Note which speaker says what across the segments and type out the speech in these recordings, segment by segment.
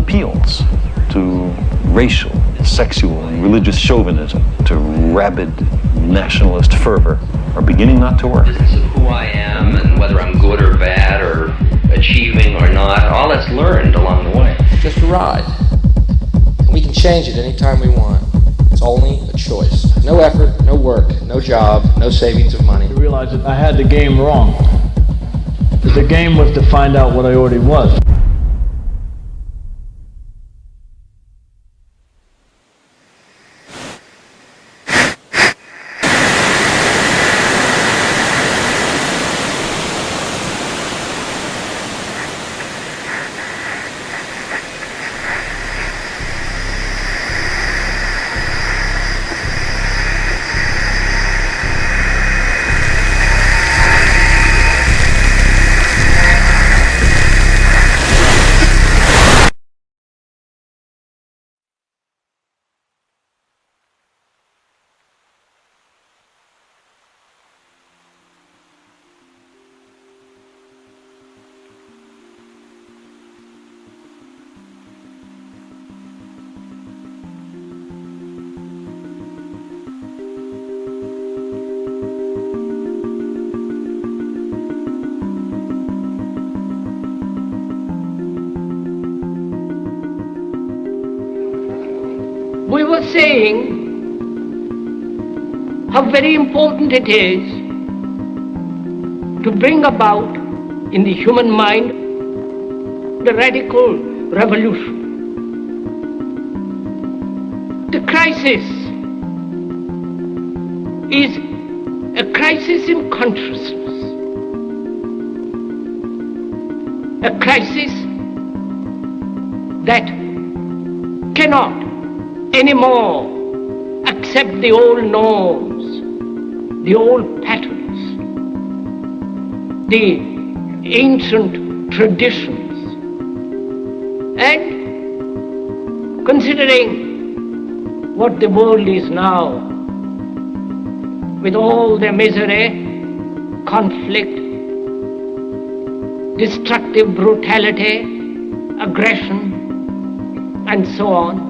Speaker 1: appeals to racial, sexual, and religious chauvinism, to rabid nationalist fervor, are beginning not to work.
Speaker 2: Business of who I am and whether I'm good or bad or achieving or not, all that's learned along the way.
Speaker 3: Just a ride. And we can change it anytime we want. It's only a choice. No effort, no work, no job, no savings of money.
Speaker 4: I realized that I had the game wrong. That the game was to find out what I already was.
Speaker 5: We were saying how very important it is to bring about in the human mind the radical revolution. The crisis is a crisis in consciousness, a crisis that cannot anymore accept the old norms, the old patterns, the ancient traditions. And considering what the world is now, with all their misery, conflict, destructive brutality, aggression, and so on,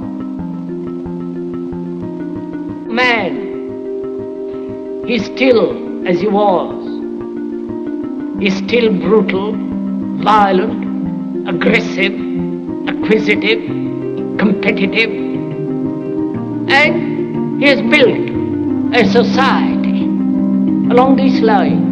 Speaker 5: man is still as he was. He's still brutal, violent, aggressive, acquisitive, competitive, and he has built a society along these lines.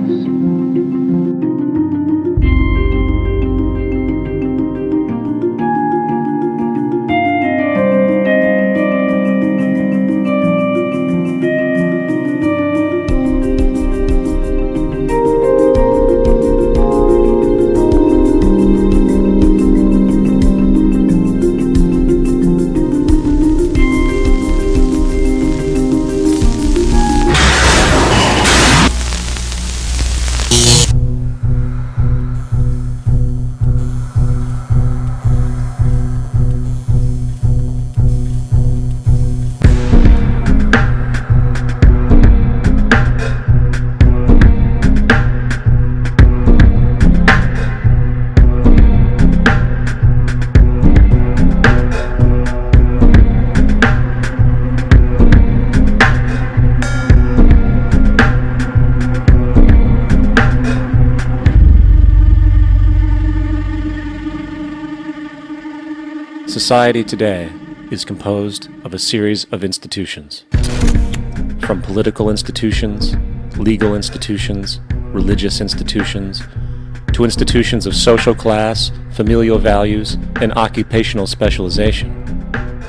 Speaker 6: Society today is composed of a series of institutions. From political institutions, legal institutions, religious institutions, to institutions of social class, familial values, and occupational specialization.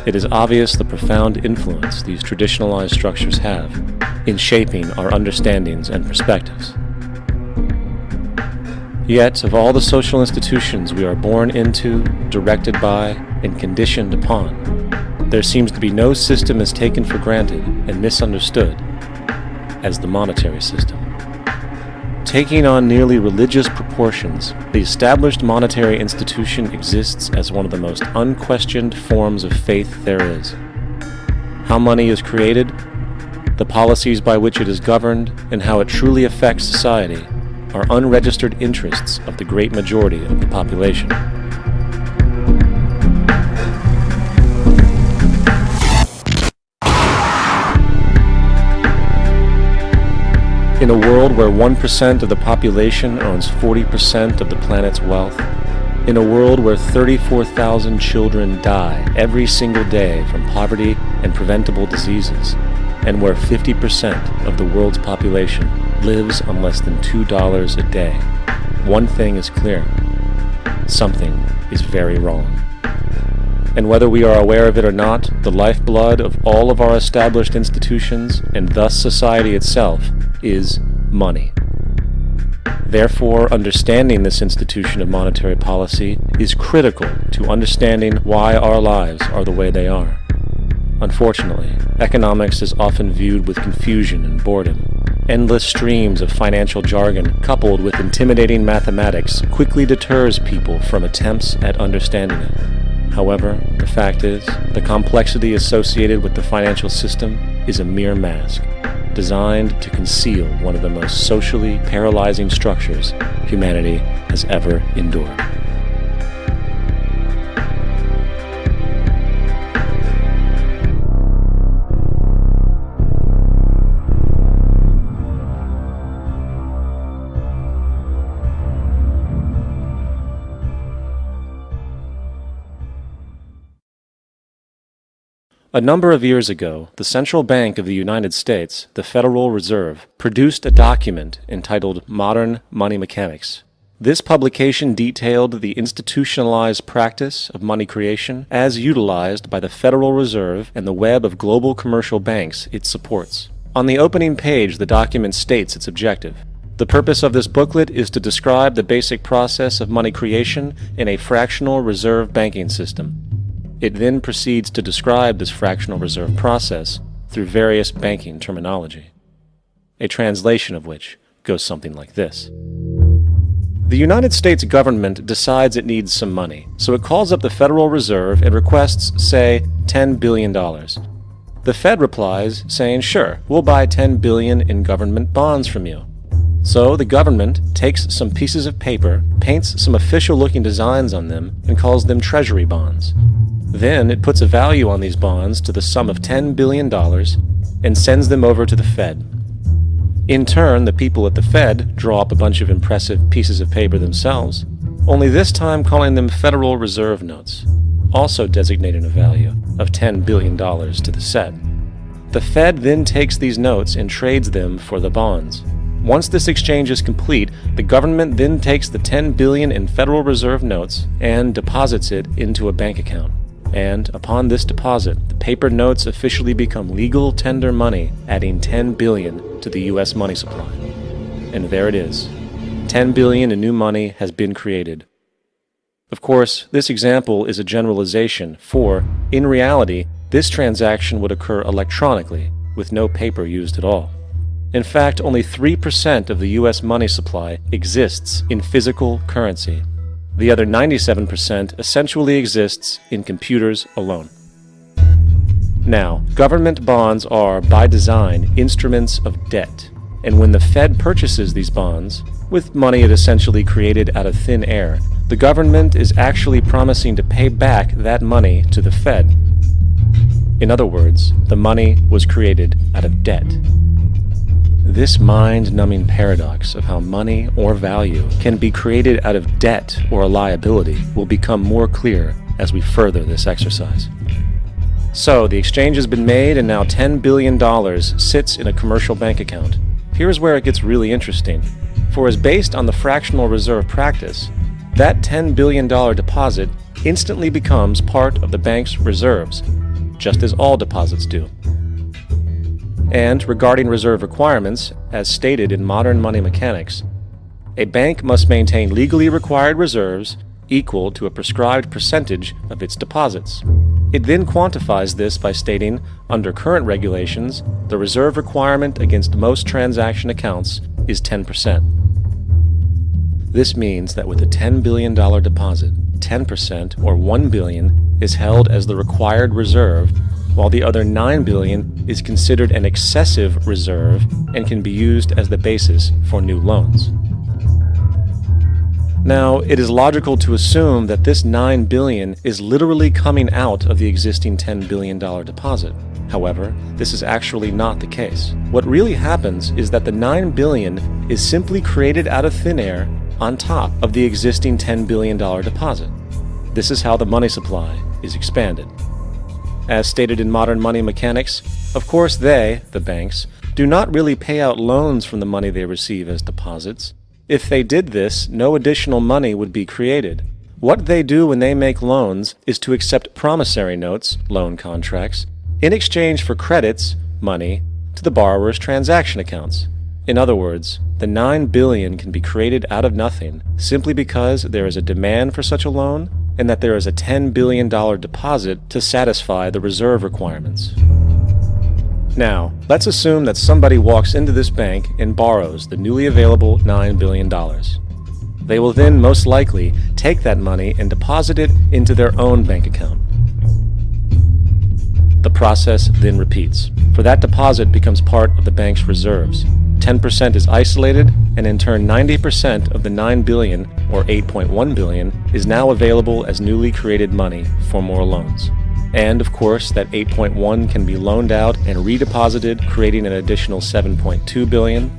Speaker 6: It is obvious the profound influence these traditionalized structures have in shaping our understandings and perspectives. Yet, of all the social institutions we are born into, directed by, and conditioned upon, there seems to be no system as taken for granted and misunderstood as the monetary system. Taking on nearly religious proportions, the established monetary institution exists as one of the most unquestioned forms of faith there is. How money is created, the policies by which it is governed, and how it truly affects society are unregistered interests of the great majority of the population. In a world where 1% of the population owns 40% of the planet's wealth, in a world where 34,000 children die every single day from poverty and preventable diseases, and where 50% of the world's population lives on less than $2 a day, one thing is clear: something is very wrong. And whether we are aware of it or not, the lifeblood of all of our established institutions, and thus society itself, is money. Therefore, understanding this institution of monetary policy is critical to understanding why our lives are the way they are. Unfortunately, economics is often viewed with confusion and boredom. Endless streams of financial jargon coupled with intimidating mathematics quickly deters people from attempts at understanding it. However, the fact is, the complexity associated with the financial system is a mere mask, designed to conceal one of the most socially paralyzing structures humanity has ever endured. A number of years ago, the Central Bank of the United States, the Federal Reserve, produced a document entitled Modern Money Mechanics. This publication detailed the institutionalized practice of money creation as utilized by the Federal Reserve and the web of global commercial banks it supports. On the opening page, the document states its objective. The purpose of this booklet is to describe the basic process of money creation in a fractional reserve banking system. It then proceeds to describe this fractional reserve process through various banking terminology, a translation of which goes something like this. The United States government decides it needs some money, so it calls up the Federal Reserve and requests, say, $10 billion. The Fed replies, saying, sure, we'll buy $10 billion in government bonds from you. So the government takes some pieces of paper, paints some official-looking designs on them, and calls them treasury bonds. Then it puts a value on these bonds to the sum of $10 billion and sends them over to the Fed. In turn, the people at the Fed draw up a bunch of impressive pieces of paper themselves, only this time calling them Federal Reserve notes, also designating a value of $10 billion to the Fed. The Fed then takes these notes and trades them for the bonds. Once this exchange is complete, the government then takes the $10 billion in Federal Reserve notes and deposits it into a bank account. And upon this deposit, the paper notes officially become legal tender money, adding $10 billion to the U.S. money supply. And there it is. $10 billion in new money has been created. Of course, this example is a generalization, for, in reality, this transaction would occur electronically, with no paper used at all. In fact, only 3% of the U.S. money supply exists in physical currency. The other 97% essentially exists in computers alone. Now, government bonds are, by design, instruments of debt, and when the Fed purchases these bonds, with money it essentially created out of thin air, the government is actually promising to pay back that money to the Fed. In other words, the money was created out of debt. This mind-numbing paradox of how money or value can be created out of debt or a liability will become more clear as we further this exercise. So, the exchange has been made and now $10 billion sits in a commercial bank account. Here's where it gets really interesting. For as based on the fractional reserve practice, that $10 billion deposit instantly becomes part of the bank's reserves, just as all deposits do. And regarding reserve requirements, as stated in modern money mechanics, a bank must maintain legally required reserves equal to a prescribed percentage of its deposits. It then quantifies this by stating, under current regulations, the reserve requirement against most transaction accounts is 10%. This means that with a $10 billion deposit, 10% or $1 billion is held as the required reserve, while the other $9 billion is considered an excessive reserve and can be used as the basis for new loans. Now, it is logical to assume that this $9 billion is literally coming out of the existing $10 billion deposit. However, this is actually not the case. What really happens is that the $9 billion is simply created out of thin air on top of the existing $10 billion deposit. This is how the money supply is expanded. As stated in modern money mechanics, of course they, the banks, do not really pay out loans from the money they receive as deposits. If they did this, no additional money would be created. What they do when they make loans is to accept promissory notes, loan contracts, in exchange for credits, money, to the borrower's transaction accounts. In other words, the $9 billion can be created out of nothing simply because there is a demand for such a loan and that there is a $10 billion deposit to satisfy the reserve requirements. Now, let's assume that somebody walks into this bank and borrows the newly available $9 billion. They will then most likely take that money and deposit it into their own bank account. The process then repeats, for that deposit becomes part of the bank's reserves. 10% is isolated, and in turn 90% of the $9 billion, or $8.1 billion, is now available as newly created money for more loans. And of course, that 8.1 can be loaned out and redeposited, creating an additional 7.2 billion,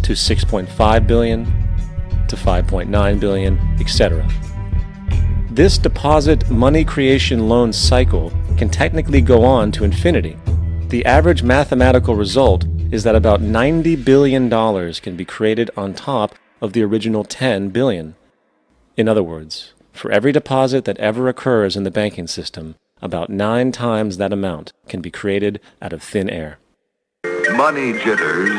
Speaker 6: to 6.5 billion, to 5.9 billion, etc. This deposit money creation loan cycle can technically go on to infinity. The average mathematical result is that about $90 billion can be created on top of the original $10 billion. In other words, for every deposit that ever occurs in the banking system, about 9 times that amount can be created out of thin air.
Speaker 7: Money jitters.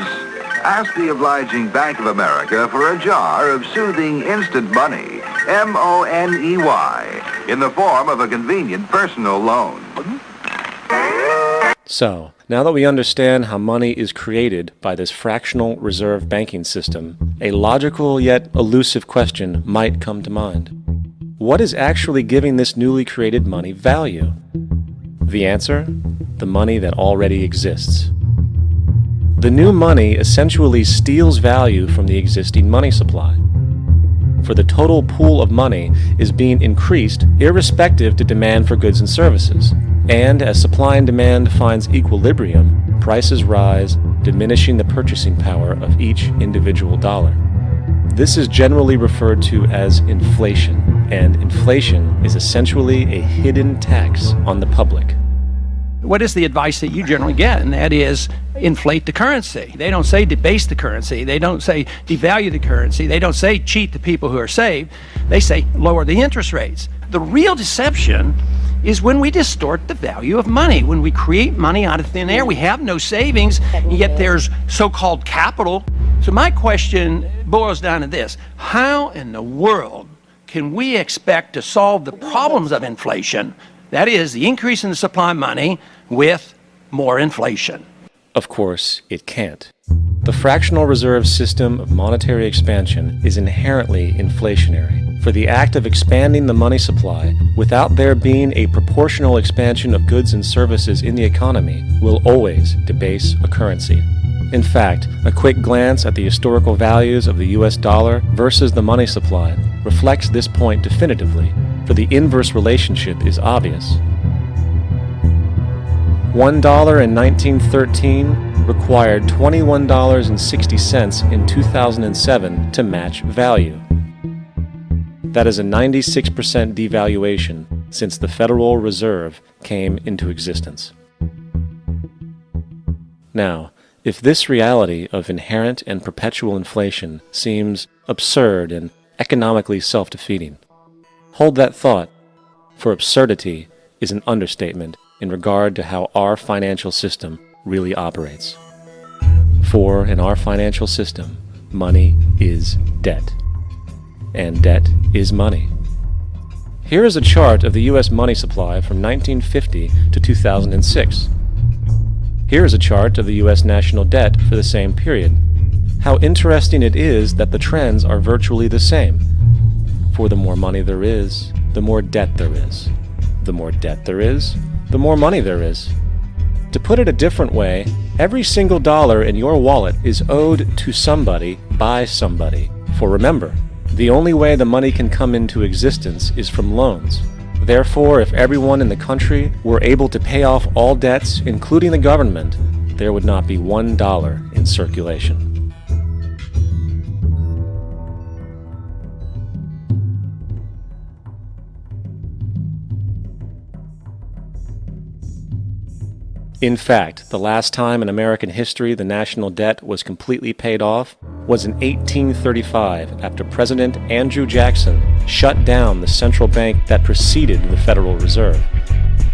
Speaker 7: Ask the obliging Bank of America for a jar of soothing instant money, M-O-N-E-Y, in the form of a convenient personal loan.
Speaker 6: So, now that we understand how money is created by this fractional reserve banking system, a logical yet elusive question might come to mind. What is actually giving this newly created money value? The answer? The money that already exists. The new money essentially steals value from the existing money supply. For the total pool of money is being increased irrespective to demand for goods and services. And as supply and demand finds equilibrium, prices rise, diminishing the purchasing power of each individual dollar. This is generally referred to as inflation, and inflation is essentially a hidden tax on the public.
Speaker 8: What is the advice that you generally get? And that is inflate the currency. They don't say debase the currency. They don't say devalue the currency. They don't say cheat the people who are saved. They say lower the interest rates. The real deception is when we distort the value of money. When we create money out of thin air, we have no savings, and yet there's so-called capital. So my question boils down to this: how in the world can we expect to solve the problems of inflation, that is, the increase in the supply of money, with more inflation?
Speaker 6: Of course, it can't. The fractional reserve system of monetary expansion is inherently inflationary. For the act of expanding the money supply, without there being a proportional expansion of goods and services in the economy, will always debase a currency. In fact, a quick glance at the historical values of the US dollar versus the money supply reflects this point definitively, for the inverse relationship is obvious. $1 in 1913 required $21.60 in 2007 to match value. That is a 96% devaluation since the Federal Reserve came into existence. Now, if this reality of inherent and perpetual inflation seems absurd and economically self-defeating, hold that thought, for absurdity is an understatement in regard to how our financial system really operates. For in our financial system, money is debt, and debt is money. Here is a chart of the U.S. money supply from 1950 to 2006. Here is a chart of the U.S. national debt for the same period. How interesting it is that the trends are virtually the same. For the more money there is, the more debt there is. The more debt there is, the more money there is. To put it a different way, every single dollar in your wallet is owed to somebody by somebody. For remember, the only way the money can come into existence is from loans. Therefore, if everyone in the country were able to pay off all debts, including the government, there would not be $1 in circulation. In fact, the last time in American history the national debt was completely paid off was in 1835 after President Andrew Jackson shut down the central bank that preceded the Federal Reserve.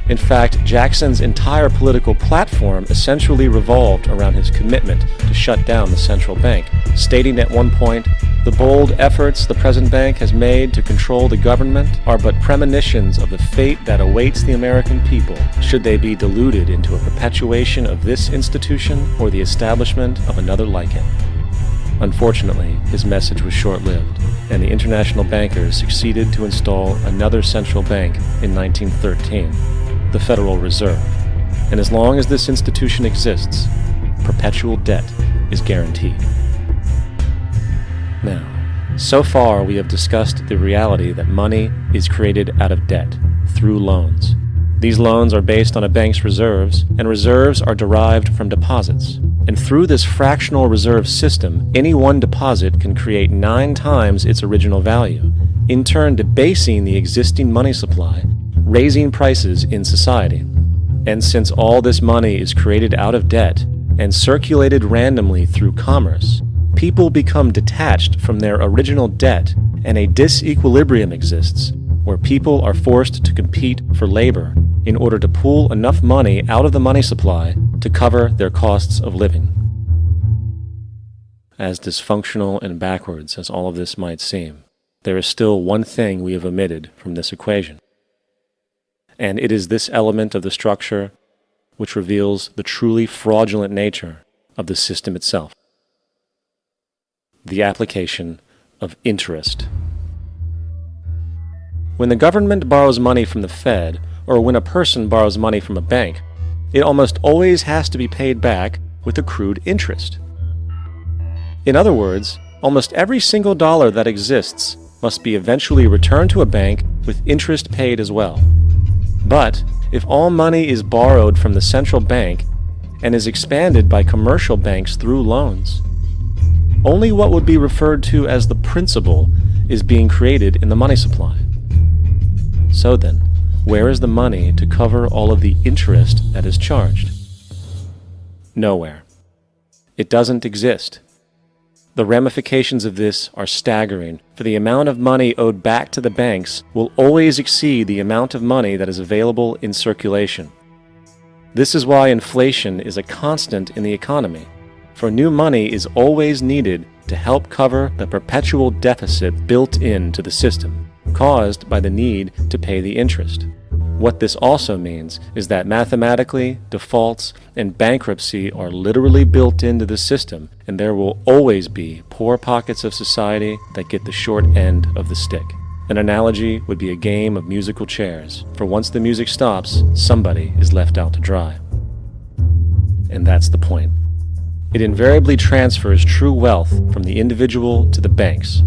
Speaker 6: In fact, Jackson's entire political platform essentially revolved around his commitment to shut down the central bank, stating at one point, "The bold efforts the present bank has made to control the government are but premonitions of the fate that awaits the American people should they be deluded into a perpetuation of this institution or the establishment of another like it." Unfortunately, his message was short-lived, and the international bankers succeeded to install another central bank in 1913, the Federal Reserve. And as long as this institution exists, perpetual debt is guaranteed. Now, so far we have discussed the reality that money is created out of debt, through loans. These loans are based on a bank's reserves, and reserves are derived from deposits. And through this fractional reserve system, any one deposit can create 9 times its original value, in turn debasing the existing money supply, raising prices in society. And since all this money is created out of debt and circulated randomly through commerce, people become detached from their original debt, and a disequilibrium exists where people are forced to compete for labor in order to pool enough money out of the money supply to cover their costs of living. As dysfunctional and backwards as all of this might seem, there is still one thing we have omitted from this equation. And it is this element of the structure which reveals the truly fraudulent nature of the system itself: the application of interest. When the government borrows money from the Fed, or when a person borrows money from a bank, it almost always has to be paid back with accrued interest. In other words, almost every single dollar that exists must be eventually returned to a bank with interest paid as well. But if all money is borrowed from the central bank and is expanded by commercial banks through loans, only what would be referred to as the principal is being created in the money supply. So then, where is the money to cover all of the interest that is charged? Nowhere. It doesn't exist. The ramifications of this are staggering, for the amount of money owed back to the banks will always exceed the amount of money that is available in circulation. This is why inflation is a constant in the economy, for new money is always needed to help cover the perpetual deficit built into the system, caused by the need to pay the interest. What this also means is that mathematically, defaults and bankruptcy are literally built into the system, and there will always be poor pockets of society that get the short end of the stick. An analogy would be a game of musical chairs, for once the music stops, somebody is left out to dry. And that's the point. It invariably transfers true wealth from the individual to the banks.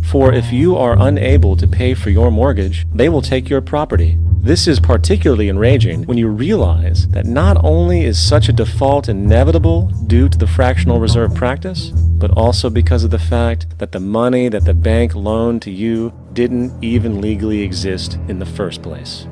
Speaker 6: For if you are unable to pay for your mortgage, they will take your property. This is particularly enraging when you realize that not only is such a default inevitable due to the fractional reserve practice, but also because of the fact that the money that the bank loaned to you didn't even legally exist in the first place.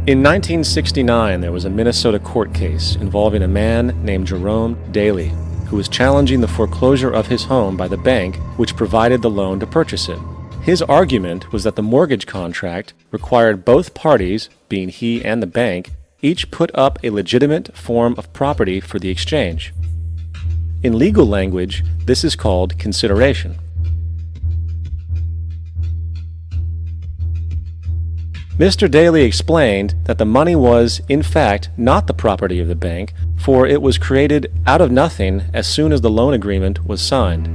Speaker 6: In 1969, there was a Minnesota court case involving a man named Jerome Daley, who was challenging the foreclosure of his home by the bank which provided the loan to purchase it. His argument was that the mortgage contract required both parties, being he and the bank, each put up a legitimate form of property for the exchange. In legal language, this is called consideration. Mr. Daley explained that the money was, in fact, not the property of the bank, for it was created out of nothing as soon as the loan agreement was signed.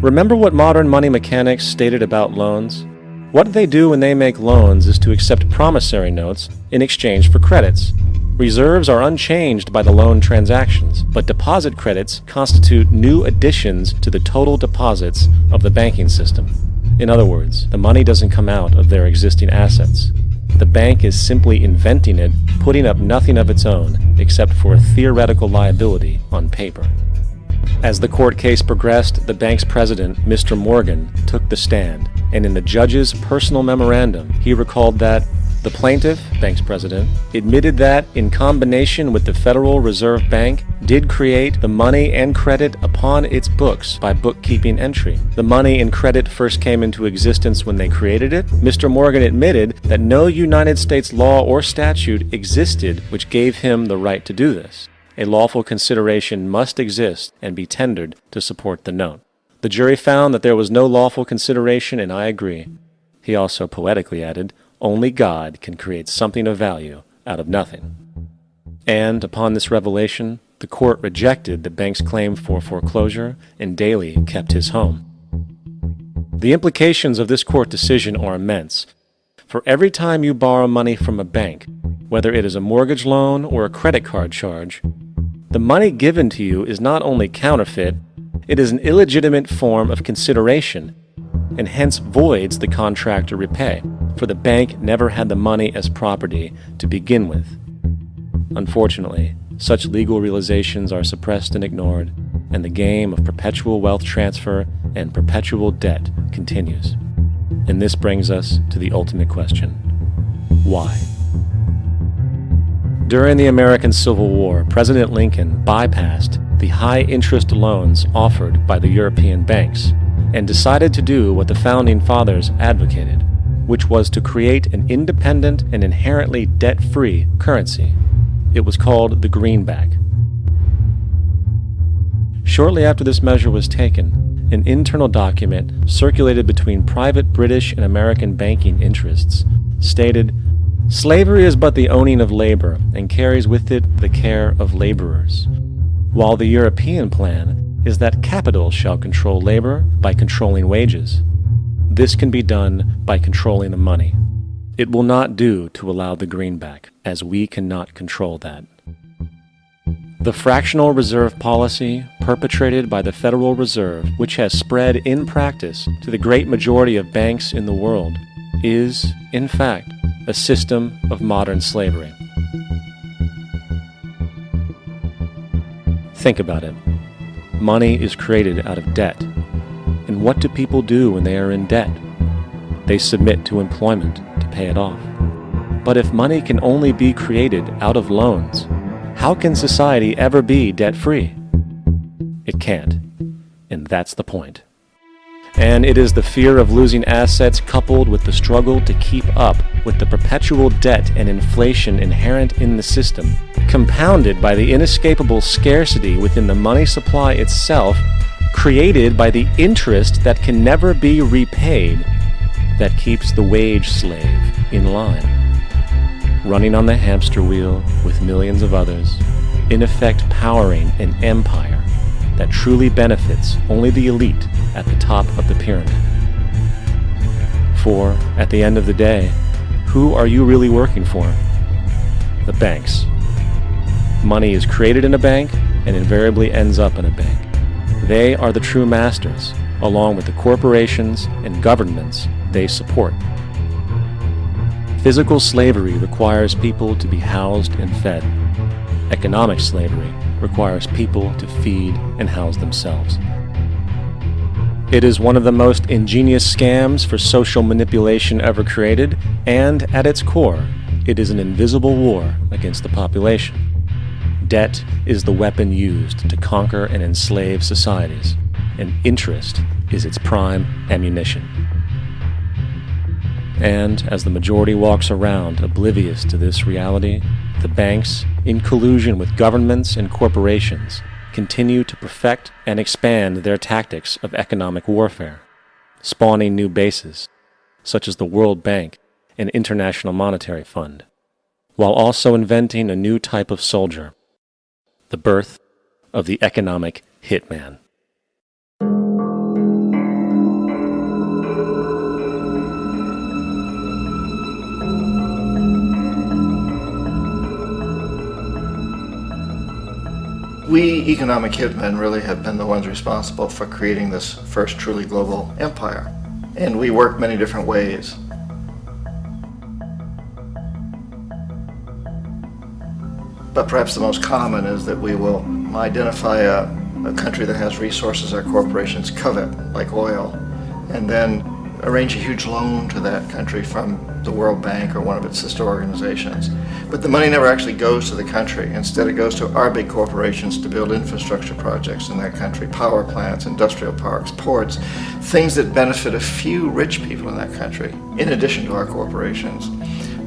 Speaker 6: Remember what modern money mechanics stated about loans? What they do when they make loans is to accept promissory notes in exchange for credits. Reserves are unchanged by the loan transactions, but deposit credits constitute new additions to the total deposits of the banking system. In other words, the money doesn't come out of their existing assets. the bank is simply inventing it, putting up nothing of its own except for a theoretical liability on paper. As the court case progressed, the bank's president, Mr. Morgan, took the stand, and in the judge's personal memorandum, he recalled that the plaintiff, bank's president, admitted that, in combination with the Federal Reserve Bank, did create the money and credit upon its books by bookkeeping entry. The money and credit first came into existence when they created it. Mr. Morgan admitted that no United States law or statute existed which gave him the right to do this. A lawful consideration must exist and be tendered to support the note. The jury found that there was no lawful consideration, and I agree. He also poetically added, "Only God can create something of value out of nothing." And upon this revelation, the court rejected the bank's claim for foreclosure, and Daly kept his home. The implications of this court decision are immense. For every time you borrow money from a bank, whether it is a mortgage loan or a credit card charge, the money given to you is not only counterfeit, it is an illegitimate form of consideration, and hence voids the contract to repay, for the bank never had the money as property to begin with. Unfortunately, such legal realizations are suppressed and ignored, and the game of perpetual wealth transfer and perpetual debt continues. And this brings us to the ultimate question: why? During the American Civil War, President Lincoln bypassed the high-interest loans offered by the European banks and decided to do what the Founding Fathers advocated, which was to create an independent and inherently debt-free currency. It was called the greenback. Shortly after this measure was taken, an internal document circulated between private British and American banking interests stated, "Slavery is but the owning of labor, and carries with it the care of laborers, while the European plan is that capital shall control labor by controlling wages. This can be done by controlling the money. It will not do to allow the greenback, as we cannot control that." The fractional reserve policy perpetrated by the Federal Reserve, which has spread in practice to the great majority of banks in the world, is, in fact, a system of modern slavery. Think about it. Money is created out of debt. And what do people do when they are in debt? They submit to employment to pay it off. But if money can only be created out of loans, how can society ever be debt-free? It can't. And that's the point. And it is the fear of losing assets coupled with the struggle to keep up with the perpetual debt and inflation inherent in the system, compounded by the inescapable scarcity within the money supply itself, created by the interest that can never be repaid, that keeps the wage slave in line, running on the hamster wheel with millions of others, in effect powering an empire that truly benefits only the elite at the top of the pyramid. For, at the end of the day, who are you really working for? The banks. Money is created in a bank and invariably ends up in a bank. They are the true masters, along with the corporations and governments they support. Physical slavery requires people to be housed and fed. Economic slavery requires people to feed and house themselves. It is one of the most ingenious scams for social manipulation ever created, and at its core, it is an invisible war against the population. Debt is the weapon used to conquer and enslave societies, and interest is its prime ammunition. And as the majority walks around oblivious to this reality, the banks, in collusion with governments and corporations, continue to perfect and expand their tactics of economic warfare, spawning new bases, such as the World Bank and International Monetary Fund, while also inventing a new type of soldier, the birth of the economic hitman.
Speaker 9: We economic hitmen really have been the ones responsible for creating this first truly global empire. And we work many different ways. But perhaps the most common is that we will identify a country that has resources our corporations covet, like oil, and then arrange a huge loan to that country from the World Bank or one of its sister organizations. But the money never actually goes to the country. Instead, it goes to our big corporations to build infrastructure projects in that country, power plants, industrial parks, ports, things that benefit a few rich people in that country, in addition to our corporations,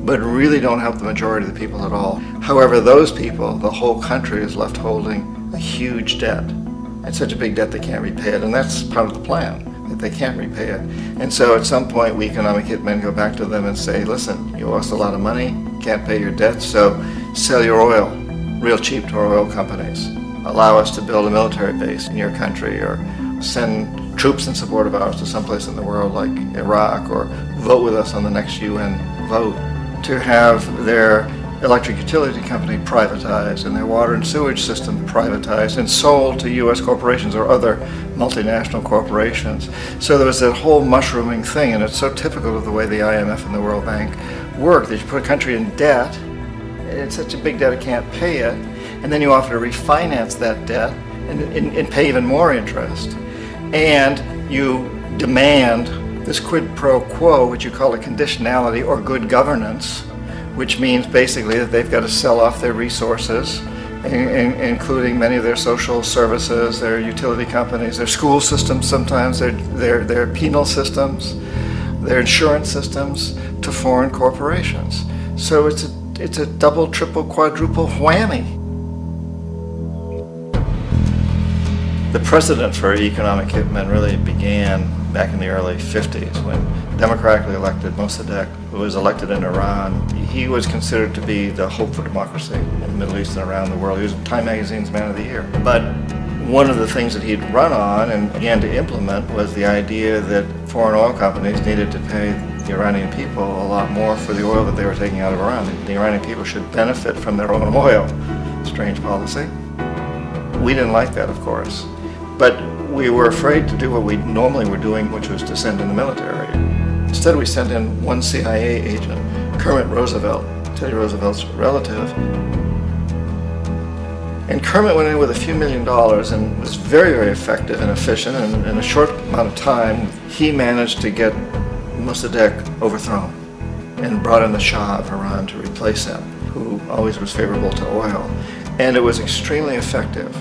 Speaker 9: but really don't help the majority of the people at all. However, those people, the whole country is left holding a huge debt. It's such a big debt they can't repay it, and that's part of the plan, that they can't repay it. And so at some point, we economic hitmen go back to them and say, listen, you owe us a lot of money, can't pay your debt, so sell your oil real cheap to our oil companies. Allow us to build a military base in your country, or send troops in support of ours to someplace in the world like Iraq, or vote with us on the next UN vote. To have their electric utility company privatized and their water and sewage system privatized and sold to U.S. corporations or other multinational corporations. So there was that whole mushrooming thing, and it's so typical of the way the IMF and the World Bank work, that you put a country in debt, it's such a big debt it can't pay it, and then you offer to refinance that debt and pay even more interest. And you demand this quid pro quo, which you call a conditionality or good governance, which means basically that they've got to sell off their resources, including many of their social services, their utility companies, their school systems sometimes, their penal systems, their insurance systems, to foreign corporations. So it's a double, triple, quadruple whammy. The precedent for economic hitmen really began back in the early 50s when democratically elected Mossadegh, who was elected in Iran, he was considered to be the hope for democracy in the Middle East and around the world. He was Time Magazine's Man of the Year. But one of the things that he'd run on and began to implement was the idea that foreign oil companies needed to pay the Iranian people a lot more for the oil that they were taking out of Iran. The Iranian people should benefit from their own oil. Strange policy. We didn't like that, of course. But we were afraid to do what we normally were doing, which was to send in the military. Instead, we sent in one CIA agent, Kermit Roosevelt, Teddy Roosevelt's relative. And Kermit went in with a few $1 million and was very, very effective and efficient. And in a short amount of time, he managed to get Mossadegh overthrown and brought in the Shah of Iran to replace him, who always was favorable to oil. And it was extremely effective.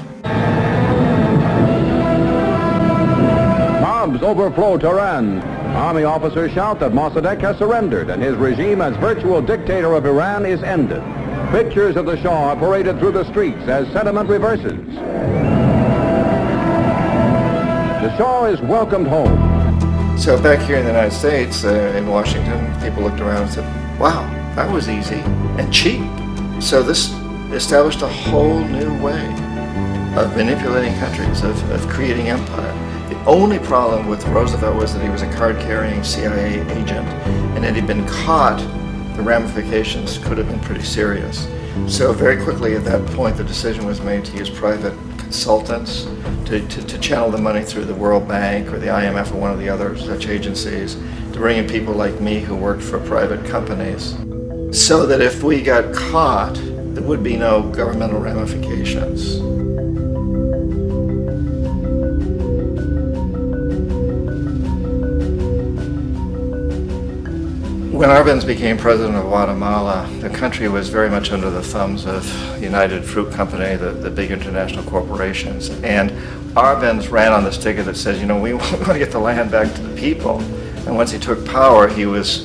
Speaker 10: Mobs overflow Tehran. Army officers shout that Mossadegh has surrendered and his regime as virtual dictator of Iran is ended. Pictures of the Shah are paraded through the streets as sentiment reverses. The Shah is welcomed home.
Speaker 9: So back here in the United States, in Washington, people looked around and said, wow, that was easy and cheap. So this established a whole new way of manipulating countries, of creating empire. The only problem with Roosevelt was that he was a card-carrying CIA agent, and had he been caught, the ramifications could have been pretty serious. So very quickly at that point, the decision was made to use private consultants to channel the money through the World Bank or the IMF or one of the other such agencies, to bring in people like me who worked for private companies, so that if we got caught, there would be no governmental ramifications. When Arbenz became president of Guatemala, the country was very much under the thumbs of United Fruit Company, the big international corporations. And Arbenz ran on this ticket that says, you know, we want to get the land back to the people. And once he took power, he was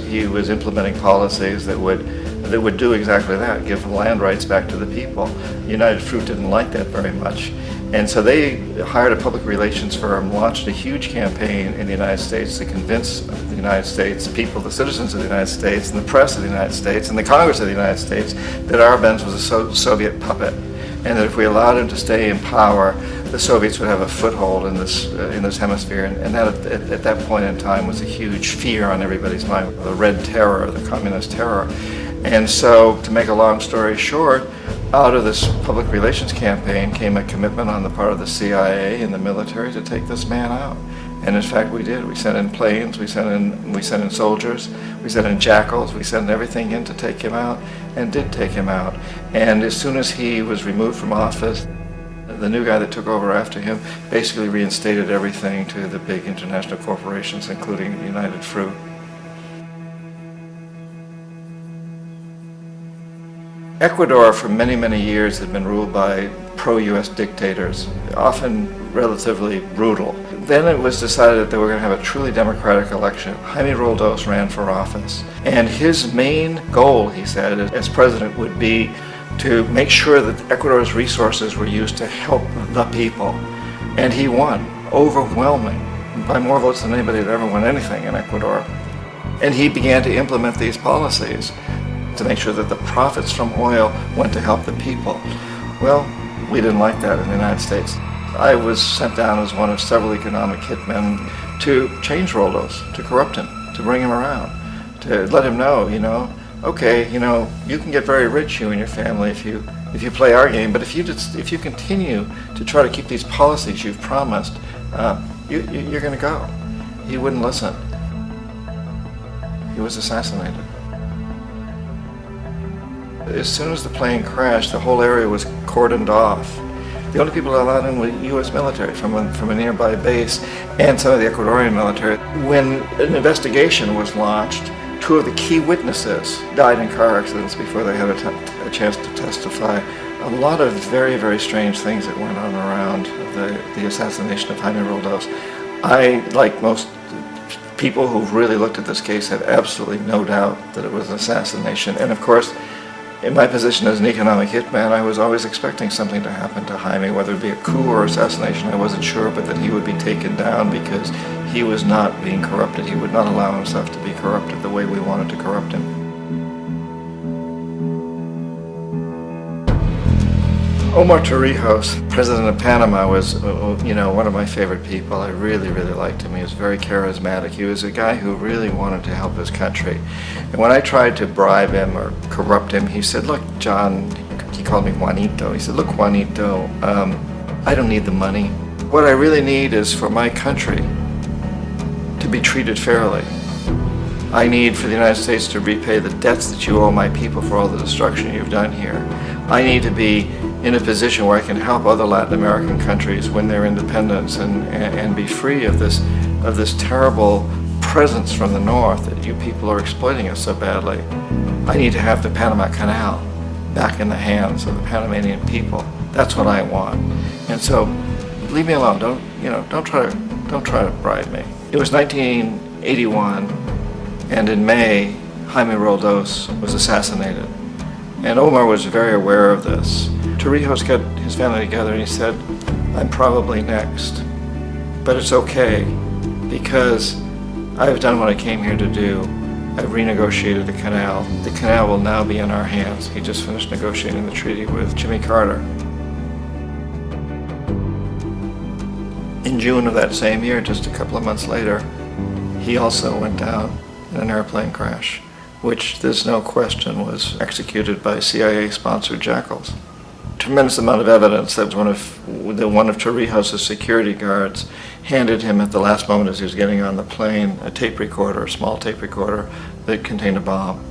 Speaker 9: implementing policies that would do exactly that, give the land rights back to the people. United Fruit didn't like that very much. And so they hired a public relations firm, launched a huge campaign in the United States to convince the United States people, the citizens of the United States, and the press of the United States, and the Congress of the United States, that Arbenz was a Soviet puppet, and that if we allowed him to stay in power, the Soviets would have a foothold in this hemisphere. And that at that point in time was a huge fear on everybody's mind, the Red Terror, the Communist terror. And so, to make a long story short, out of this public relations campaign came a commitment on the part of the CIA and the military to take this man out. And in fact, we did. We sent in planes, we sent in soldiers, we sent in jackals, we sent everything in to take him out, and did take him out. And as soon as he was removed from office, the new guy that took over after him basically reinstated everything to the big international corporations, including United Fruit. Ecuador for many, many years had been ruled by pro-US dictators, often relatively brutal. Then it was decided that they were going to have a truly democratic election. Jaime Roldos ran for office, and his main goal, he said, as president would be to make sure that Ecuador's resources were used to help the people. And he won, overwhelming, by more votes than anybody had ever won anything in Ecuador. And he began to implement these policies to make sure that the profits from oil went to help the people. Well, we didn't like that in the United States. I was sent down as one of several economic hitmen to change Roldos, to corrupt him, to bring him around, to let him know, okay, you can get very rich, you and your family, if you play our game, but if you continue to try to keep these policies you've promised, you're going to go. He wouldn't listen. He was assassinated. As soon as the plane crashed, the whole area was cordoned off. The only people allowed in were U.S. military from a nearby base and some of the Ecuadorian military. When an investigation was launched, 2 of the key witnesses died in car accidents before they had a chance to testify. A lot of very, very strange things that went on around the assassination of Jaime Roldos. I, like most people who've really looked at this case, have absolutely no doubt that it was an assassination. And of course, in my position as an economic hitman, I was always expecting something to happen to Jaime, whether it be a coup or assassination, I wasn't sure, but that he would be taken down because he was not being corrupted. He would not allow himself to be corrupted the way we wanted to corrupt him. Omar Torrijos, president of Panama, was one of my favorite people. I really, really liked him. He was very charismatic. He was a guy who really wanted to help his country. And when I tried to bribe him or corrupt him, he said, look, John, he called me Juanito. He said, look, Juanito, I don't need the money. What I really need is for my country to be treated fairly. I need for the United States to repay the debts that you owe my people for all the destruction you've done here. I need to be in a position where I can help other Latin American countries win their independence and be free of this terrible presence from the north that you people are exploiting us so badly. I need to have the Panama Canal back in the hands of the Panamanian people. That's what I want. And so, leave me alone. Don't try to bribe me. It was 1981, and in May, Jaime Roldos was assassinated. And Omar was very aware of this. Torrijos got his family together and he said, I'm probably next, but it's okay because I've done what I came here to do. I've renegotiated the canal. The canal will now be in our hands. He just finished negotiating the treaty with Jimmy Carter. In June of that same year, just a couple of months later, he also went down in an airplane crash, which there's no question was executed by CIA-sponsored jackals. Tremendous amount of evidence that one of Torrijos' security guards handed him at the last moment as he was getting on the plane a tape recorder, a small tape recorder that contained a bomb.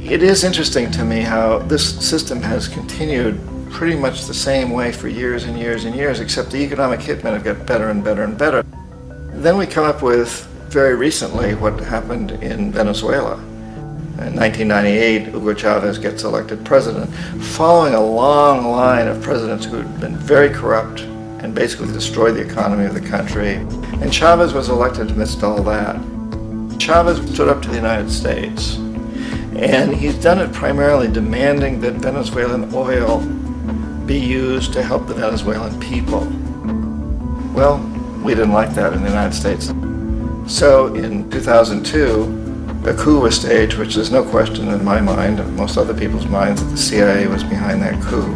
Speaker 9: It is interesting to me how this system has continued pretty much the same way for years and years and years, except the economic hitmen have got better and better and better. Then we come up with, very recently, what happened in Venezuela. In 1998, Hugo Chavez gets elected president, following a long line of presidents who had been very corrupt and basically destroyed the economy of the country. And Chavez was elected amidst all that. Chavez stood up to the United States, and he's done it primarily demanding that Venezuelan oil be used to help the Venezuelan people. Well, we didn't like that in the United States. So in 2002, a coup was staged, which there's no question in my mind, and most other people's minds, that the CIA was behind that coup.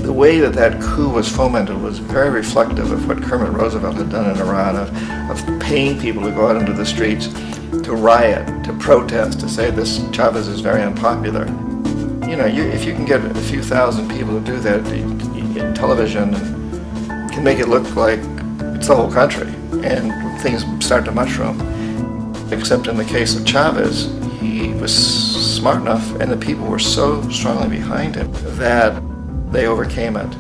Speaker 9: The way that coup was fomented was very reflective of what Kermit Roosevelt had done in Iran, of paying people to go out into the streets, to riot, to protest, to say this Chavez is very unpopular. You know, if you can get a few thousand people to do that in television, and can make it look like it's the whole country, and things start to mushroom. Except in the case of Chavez, he was smart enough, and the people were so strongly behind him that they overcame it,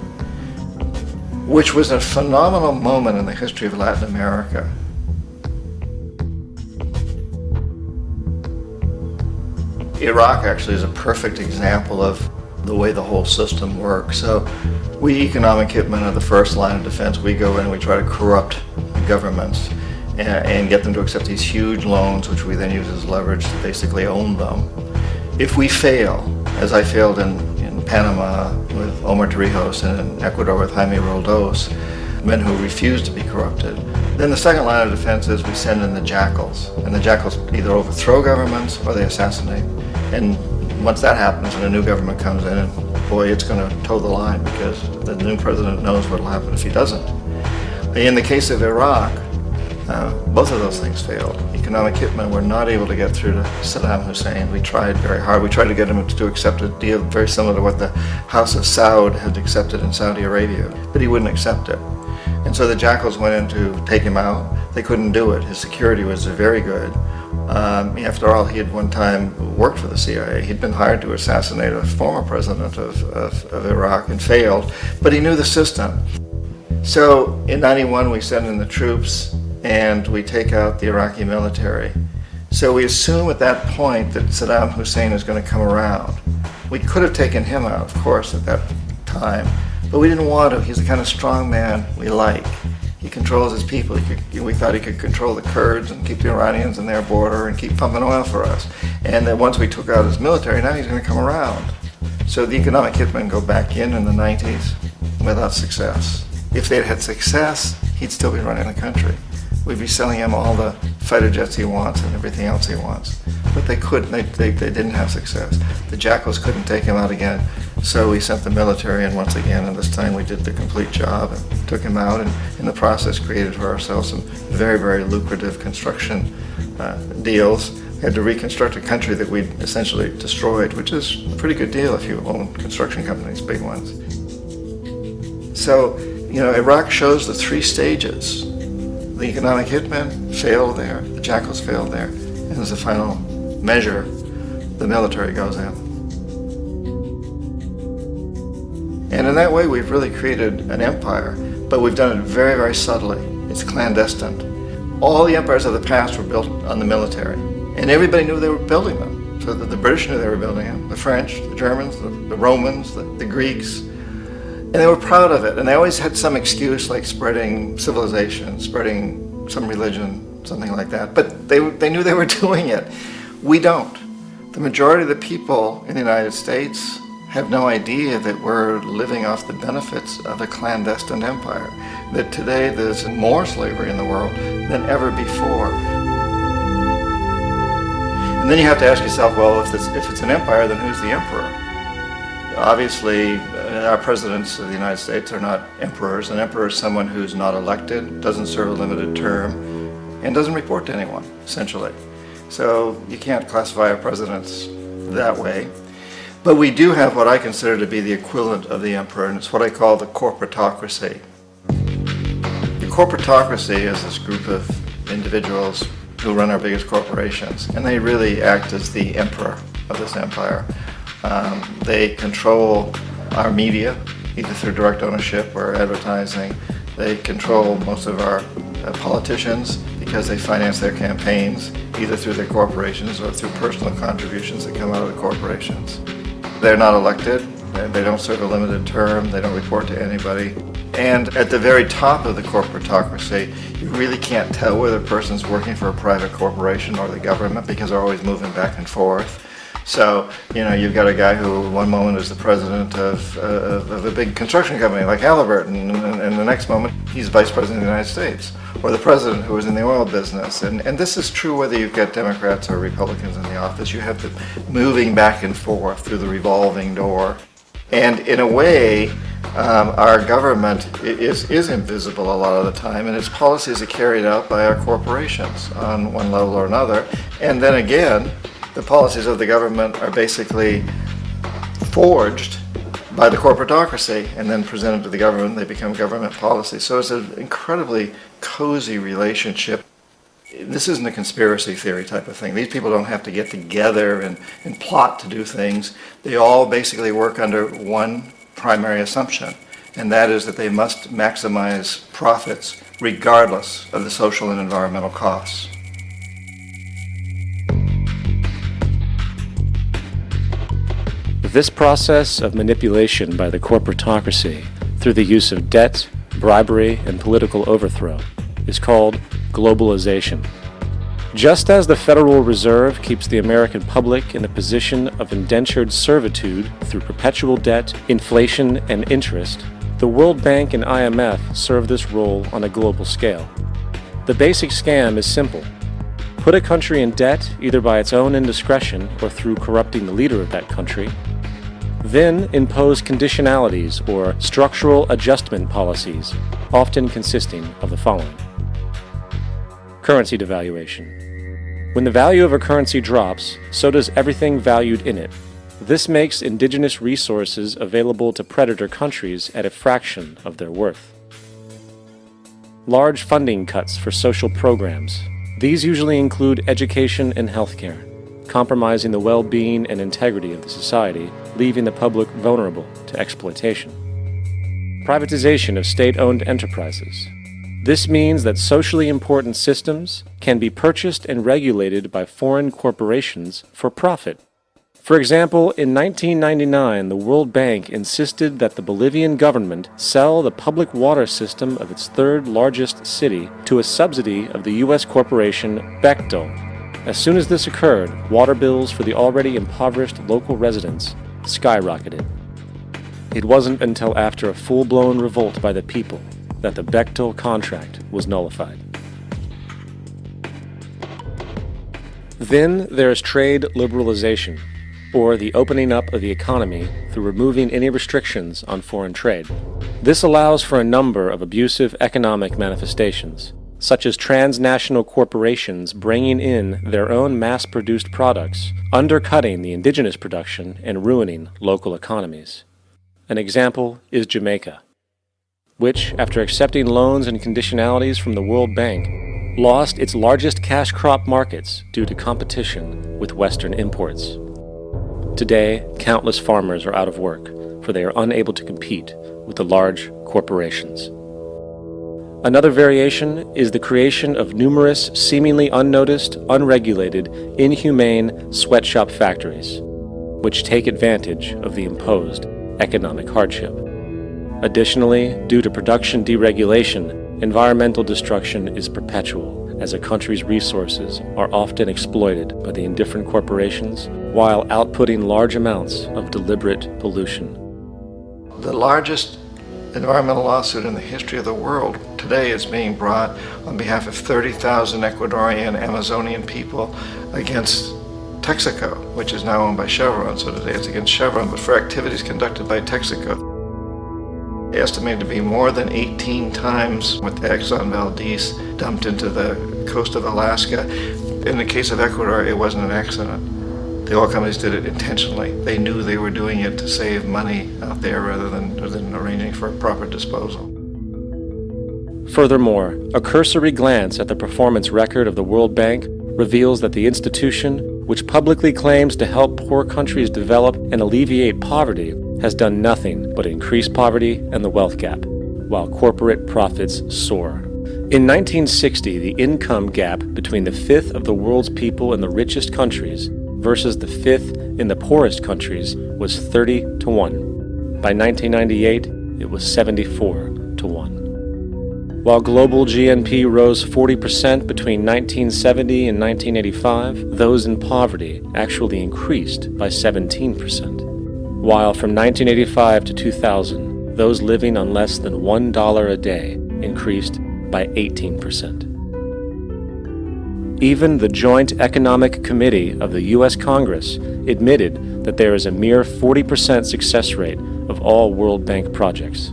Speaker 9: which was a phenomenal moment in the history of Latin America. Iraq actually is a perfect example of the way the whole system works. So we economic hitmen are the first line of defense. We go in and we try to corrupt governments and get them to accept these huge loans, which we then use as leverage to basically own them. If we fail, as I failed in Panama with Omar Torrijos and in Ecuador with Jaime Roldos, men who refused to be corrupted, then the second line of defense is we send in the jackals. And the jackals either overthrow governments or they assassinate. And once that happens and a new government comes in, and boy, it's going to toe the line, because the new president knows what will happen if he doesn't. In the case of Iraq, both of those things failed. Economic hitmen were not able to get through to Saddam Hussein. We tried very hard. We tried to get him to accept a deal very similar to what the House of Saud had accepted in Saudi Arabia, but he wouldn't accept it. And so the jackals went in to take him out. They couldn't do it. His security was very good. After all, he had one time worked for the CIA. He'd been hired to assassinate a former president of Iraq and failed, but he knew the system. So in '91, we send in the troops and we take out the Iraqi military. So we assume at that point that Saddam Hussein is going to come around. We could have taken him out, of course, at that time, but we didn't want to. He's the kind of strong man we like. He controls his people. We thought he could control the Kurds and keep the Iranians in their border and keep pumping oil for us. And then once we took out his military, now he's going to come around. So the economic hitmen go back in the 90s without success. If they'd had success, he'd still be running the country. We'd be selling him all the fighter jets he wants and everything else he wants. But they couldn't. They didn't have success. The jackals couldn't take him out again. So we sent the military in once again, and this time we did the complete job and took him out, and in the process created for ourselves some very, very lucrative construction deals. We had to reconstruct a country that we'd essentially destroyed, which is a pretty good deal if you own construction companies, big ones. So, you know, Iraq shows the three stages. The economic hitmen failed there, the jackals failed there, and as a final measure, the military goes in. And in that way, we've really created an empire, but we've done it very, very subtly. It's clandestine. All the empires of the past were built on the military, and everybody knew they were building them. So that the British knew they were building them, the French, the Germans, the Romans, the Greeks, and they were proud of it. And they always had some excuse, like spreading civilization, spreading some religion, something like that. But they knew they were doing it. We don't. The majority of the people in the United States have no idea that we're living off the benefits of a clandestine empire, that today there's more slavery in the world than ever before. And then you have to ask yourself, well, if it's an empire, then who's the emperor? Obviously, our presidents of the United States are not emperors. An emperor is someone who's not elected, doesn't serve a limited term, and doesn't report to anyone, essentially. So you can't classify our presidents that way. But we do have what I consider to be the equivalent of the emperor, and it's what I call the corporatocracy. The corporatocracy is this group of individuals who run our biggest corporations, and they really act as the emperor of this empire. They control our media, either through direct ownership or advertising. They control most of our politicians because they finance their campaigns, either through their corporations or through personal contributions that come out of the corporations. They're not elected, they don't serve a limited term, they don't report to anybody. And at the very top of the corporatocracy, you really can't tell whether a person's working for a private corporation or the government because they're always moving back and forth. So, you know, you've got a guy who one moment is the president of a big construction company like Halliburton, and the next moment he's vice president of the United States, or the president who is in the oil business. And this is true whether you've got Democrats or Republicans in the office. You have them moving back and forth through the revolving door. And in a way, our government is invisible a lot of the time, and its policies are carried out by our corporations on one level or another. And then again, the policies of the government are basically forged by the corporatocracy and then presented to the government. They become government policies. So it's an incredibly cozy relationship. This isn't a conspiracy theory type of thing. These people don't have to get together and plot to do things. They all basically work under one primary assumption, and that is that they must maximize profits regardless of the social and environmental costs.
Speaker 6: This process of manipulation by the corporatocracy through the use of debt, bribery, and political overthrow is called globalization. Just as the Federal Reserve keeps the American public in a position of indentured servitude through perpetual debt, inflation, and interest, the World Bank and IMF serve this role on a global scale. The basic scam is simple. Put a country in debt either by its own indiscretion or through corrupting the leader of that country, then impose conditionalities or structural adjustment policies, often consisting of the following. Currency devaluation. When the value of a currency drops, so does everything valued in it. This makes indigenous resources available to predator countries at a fraction of their worth. Large funding cuts for social programs. These usually include education and healthcare, compromising the well-being and integrity of the society, leaving the public vulnerable to exploitation. Privatization of state-owned enterprises. This means that socially important systems can be purchased and regulated by foreign corporations for profit. For example, in 1999, the World Bank insisted that the Bolivian government sell the public water system of its third largest city to a subsidy of the U.S. corporation Bechtel. As soon as this occurred, water bills for the already impoverished local residents skyrocketed. It wasn't until after a full-blown revolt by the people that the Bechtel contract was nullified. Then there is trade liberalization, or the opening up of the economy through removing any restrictions on foreign trade. This allows for a number of abusive economic manifestations, such as transnational corporations bringing in their own mass-produced products, undercutting the indigenous production and ruining local economies. An example is Jamaica, which, after accepting loans and conditionalities from the World Bank, lost its largest cash crop markets due to competition with Western imports. Today, countless farmers are out of work, for they are unable to compete with the large corporations. Another variation is the creation of numerous seemingly unnoticed, unregulated, inhumane sweatshop factories, which take advantage of the imposed economic hardship. Additionally, due to production deregulation, environmental destruction is perpetual, as a country's resources are often exploited by the indifferent corporations while outputting large amounts of deliberate pollution.
Speaker 9: The largest environmental lawsuit in the history of the world today is being brought on behalf of 30,000 Ecuadorian Amazonian people against Texaco, which is now owned by Chevron. So today it's against Chevron, but for activities conducted by Texaco. Estimated to be more than 18 times what the Exxon Valdez dumped into the coast of Alaska. In the case of Ecuador, it wasn't an accident. The oil companies did it intentionally. They knew they were doing it to save money out there rather than arranging for a proper disposal.
Speaker 6: Furthermore, a cursory glance at the performance record of the World Bank reveals that the institution, which publicly claims to help poor countries develop and alleviate poverty, has done nothing but increase poverty and the wealth gap, while corporate profits soar. In 1960, the income gap between the fifth of the world's people in the richest countries versus the fifth in the poorest countries was 30 to 1. By 1998, it was 74 to 1. While global GNP rose 40% between 1970 and 1985, those in poverty actually increased by 17%. While from 1985 to 2000, those living on less than $1 a day increased by 18%. Even the Joint Economic Committee of the U.S. Congress admitted that there is a mere 40% success rate of all World Bank projects.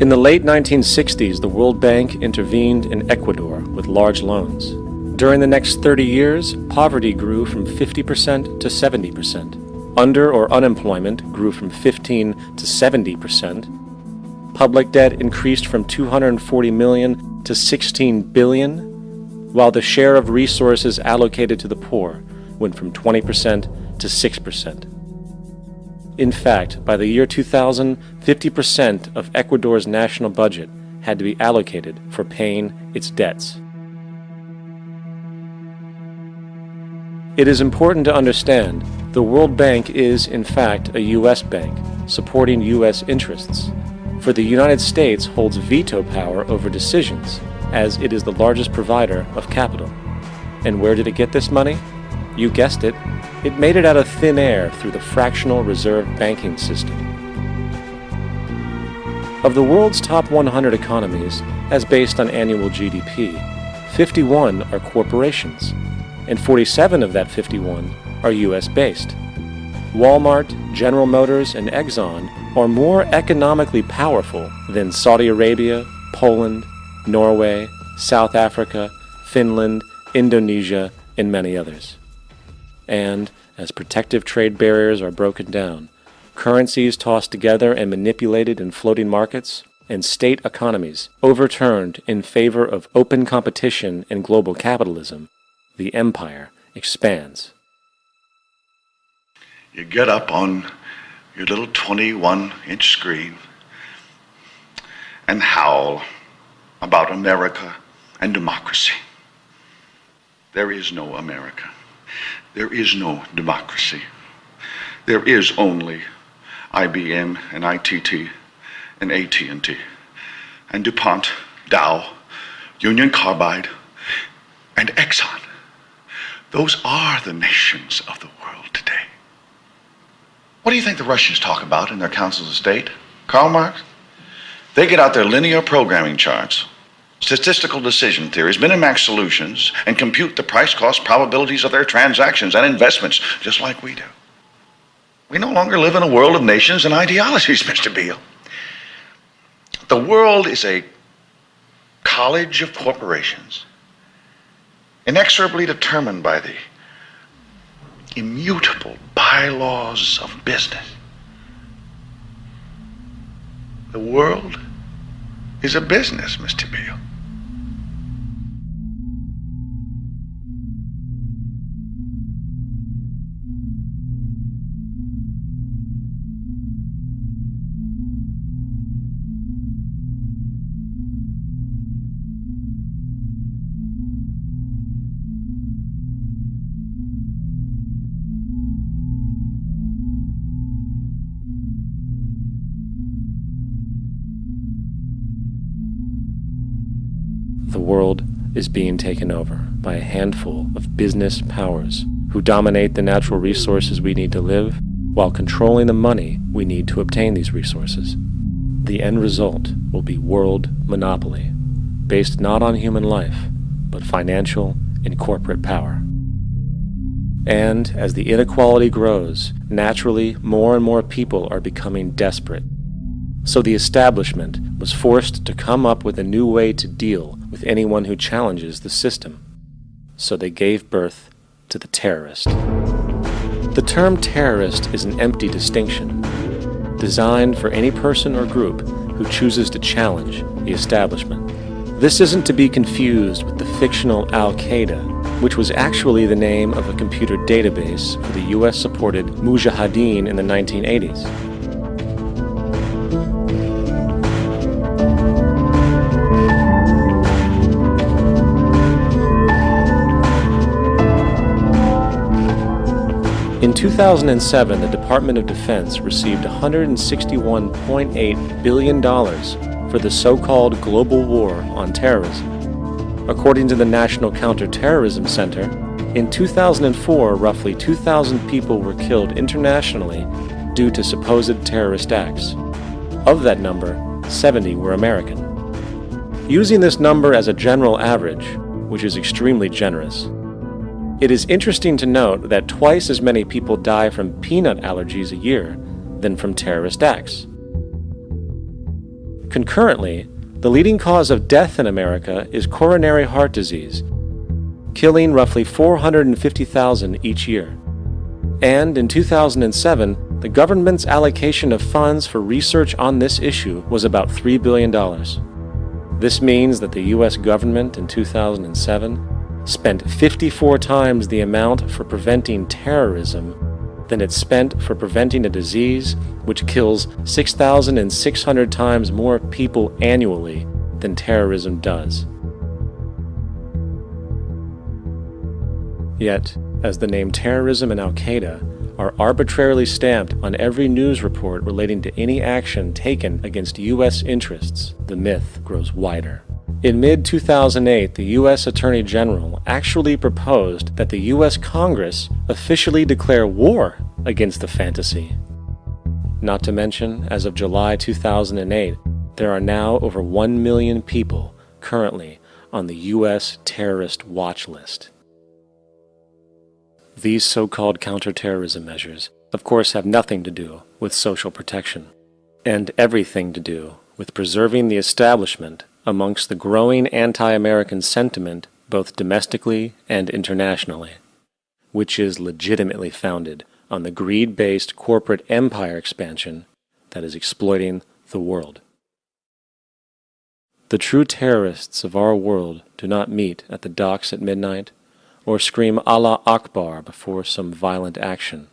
Speaker 6: In the late 1960s, the World Bank intervened in Ecuador with large loans. During the next 30 years, poverty grew from 50% to 70%. Under or unemployment grew from 15 to 70%. Public debt increased from 240 million to 16 billion, while the share of resources allocated to the poor went from 20% to 6%. In fact, by the year 2000, 50% of Ecuador's national budget had to be allocated for paying its debts. It is important to understand the World Bank is, in fact, a U.S. bank, supporting U.S. interests. For the United States holds veto power over decisions, as it is the largest provider of capital. And where did it get this money? You guessed it. It made it out of thin air through the fractional reserve banking system. Of the world's top 100 economies, as based on annual GDP, 51 are corporations, and 47 of that 51 are US-based. Walmart, General Motors, and Exxon are more economically powerful than Saudi Arabia, Poland, Norway, South Africa, Finland, Indonesia, and many others. And, as protective trade barriers are broken down, currencies tossed together and manipulated in floating markets, and state economies overturned in favor of open competition and global capitalism, the empire expands.
Speaker 11: You get up on your little 21-inch screen and howl about America and democracy. There is no America. There is no democracy. There is only IBM and ITT and AT&T and DuPont, Dow, Union Carbide, and Exxon. Those are the nations of the world today. What do you think the Russians talk about in their councils of state? Karl Marx? They get out their linear programming charts, statistical decision theories, Minimax solutions, and compute the price-cost probabilities of their transactions and investments, just like we do. We no longer live in a world of nations and ideologies, Mr. Beale. The world is a college of corporations, inexorably determined by the immutable bylaws of business. The world is a business, Mr. Beale.
Speaker 6: The world is being taken over by a handful of business powers who dominate the natural resources we need to live while controlling the money we need to obtain these resources. The end result will be world monopoly, based not on human life, but financial and corporate power. And as the inequality grows, naturally more and more people are becoming desperate. So the establishment was forced to come up with a new way to deal with anyone who challenges the system. So they gave birth to the terrorist. The term terrorist is an empty distinction, designed for any person or group who chooses to challenge the establishment. This isn't to be confused with the fictional Al-Qaeda, which was actually the name of a computer database for the US-supported Mujahideen in the 1980s. In 2007, the Department of Defense received $161.8 billion for the so-called global war on terrorism. According to the National Counterterrorism Center, in 2004, roughly 2,000 people were killed internationally due to supposed terrorist acts. Of that number, 70 were American. Using this number as a general average, which is extremely generous, it is interesting to note that twice as many people die from peanut allergies a year than from terrorist acts. Concurrently, the leading cause of death in America is coronary heart disease, killing roughly 450,000 each year. And in 2007, the government's allocation of funds for research on this issue was about $3 billion. This means that the U.S. government in 2007 spent 54 times the amount for preventing terrorism than it spent for preventing a disease which kills 6,600 times more people annually than terrorism does. Yet, as the name terrorism and Al-Qaeda are arbitrarily stamped on every news report relating to any action taken against U.S. interests, the myth grows wider. In mid-2008, the U.S. Attorney General actually proposed that the U.S. Congress officially declare war against the fantasy. Not to mention, as of July 2008, there are now over 1 million people currently on the U.S. terrorist watch list. These so-called counterterrorism measures, of course, have nothing to do with social protection, and everything to do with preserving the establishment amongst the growing anti-American sentiment both domestically and internationally, which is legitimately founded on the greed-based corporate empire expansion that is exploiting the world. The true terrorists of our world do not meet at the docks at midnight or scream Allah Akbar before some violent action.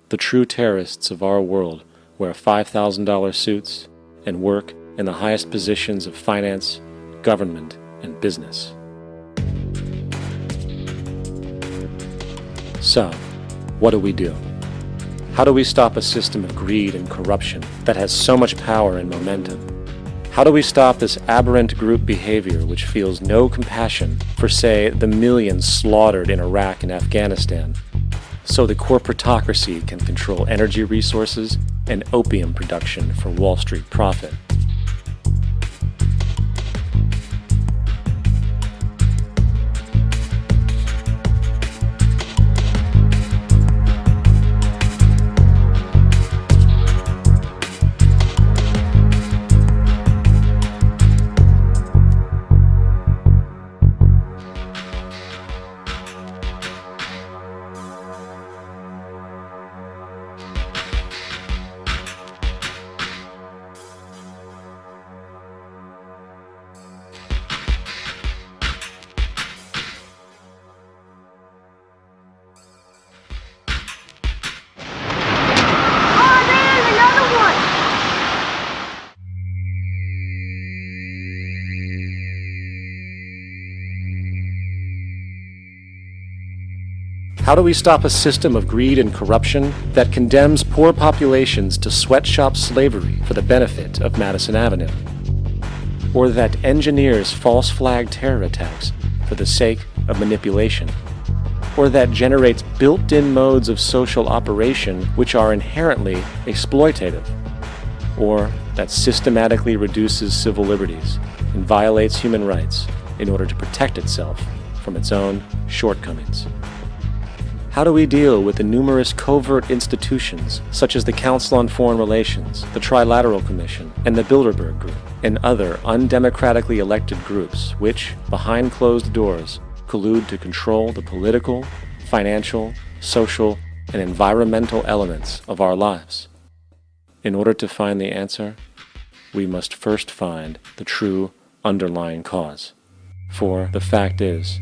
Speaker 6: The true terrorists of our world wear $5,000 suits and work in the highest positions of finance, government, and business. So, what do? How do we stop a system of greed and corruption that has so much power and momentum? How do we stop this aberrant group behavior which feels no compassion for, say, the millions slaughtered in Iraq and Afghanistan, so the corporatocracy can control energy resources and opium production for Wall Street profit? How do we stop a system of greed and corruption that condemns poor populations to sweatshop slavery for the benefit of Madison Avenue? Or that engineers false flag terror attacks for the sake of manipulation? Or that generates built-in modes of social operation which are inherently exploitative? Or that systematically reduces civil liberties and violates human rights in order to protect itself from its own shortcomings? How do we deal with the numerous covert institutions, such as the Council on Foreign Relations, the Trilateral Commission, and the Bilderberg Group, and other undemocratically elected groups which, behind closed doors, collude to control the political, financial, social, and environmental elements of our lives? In order to find the answer, we must first find the true underlying cause. For the fact is,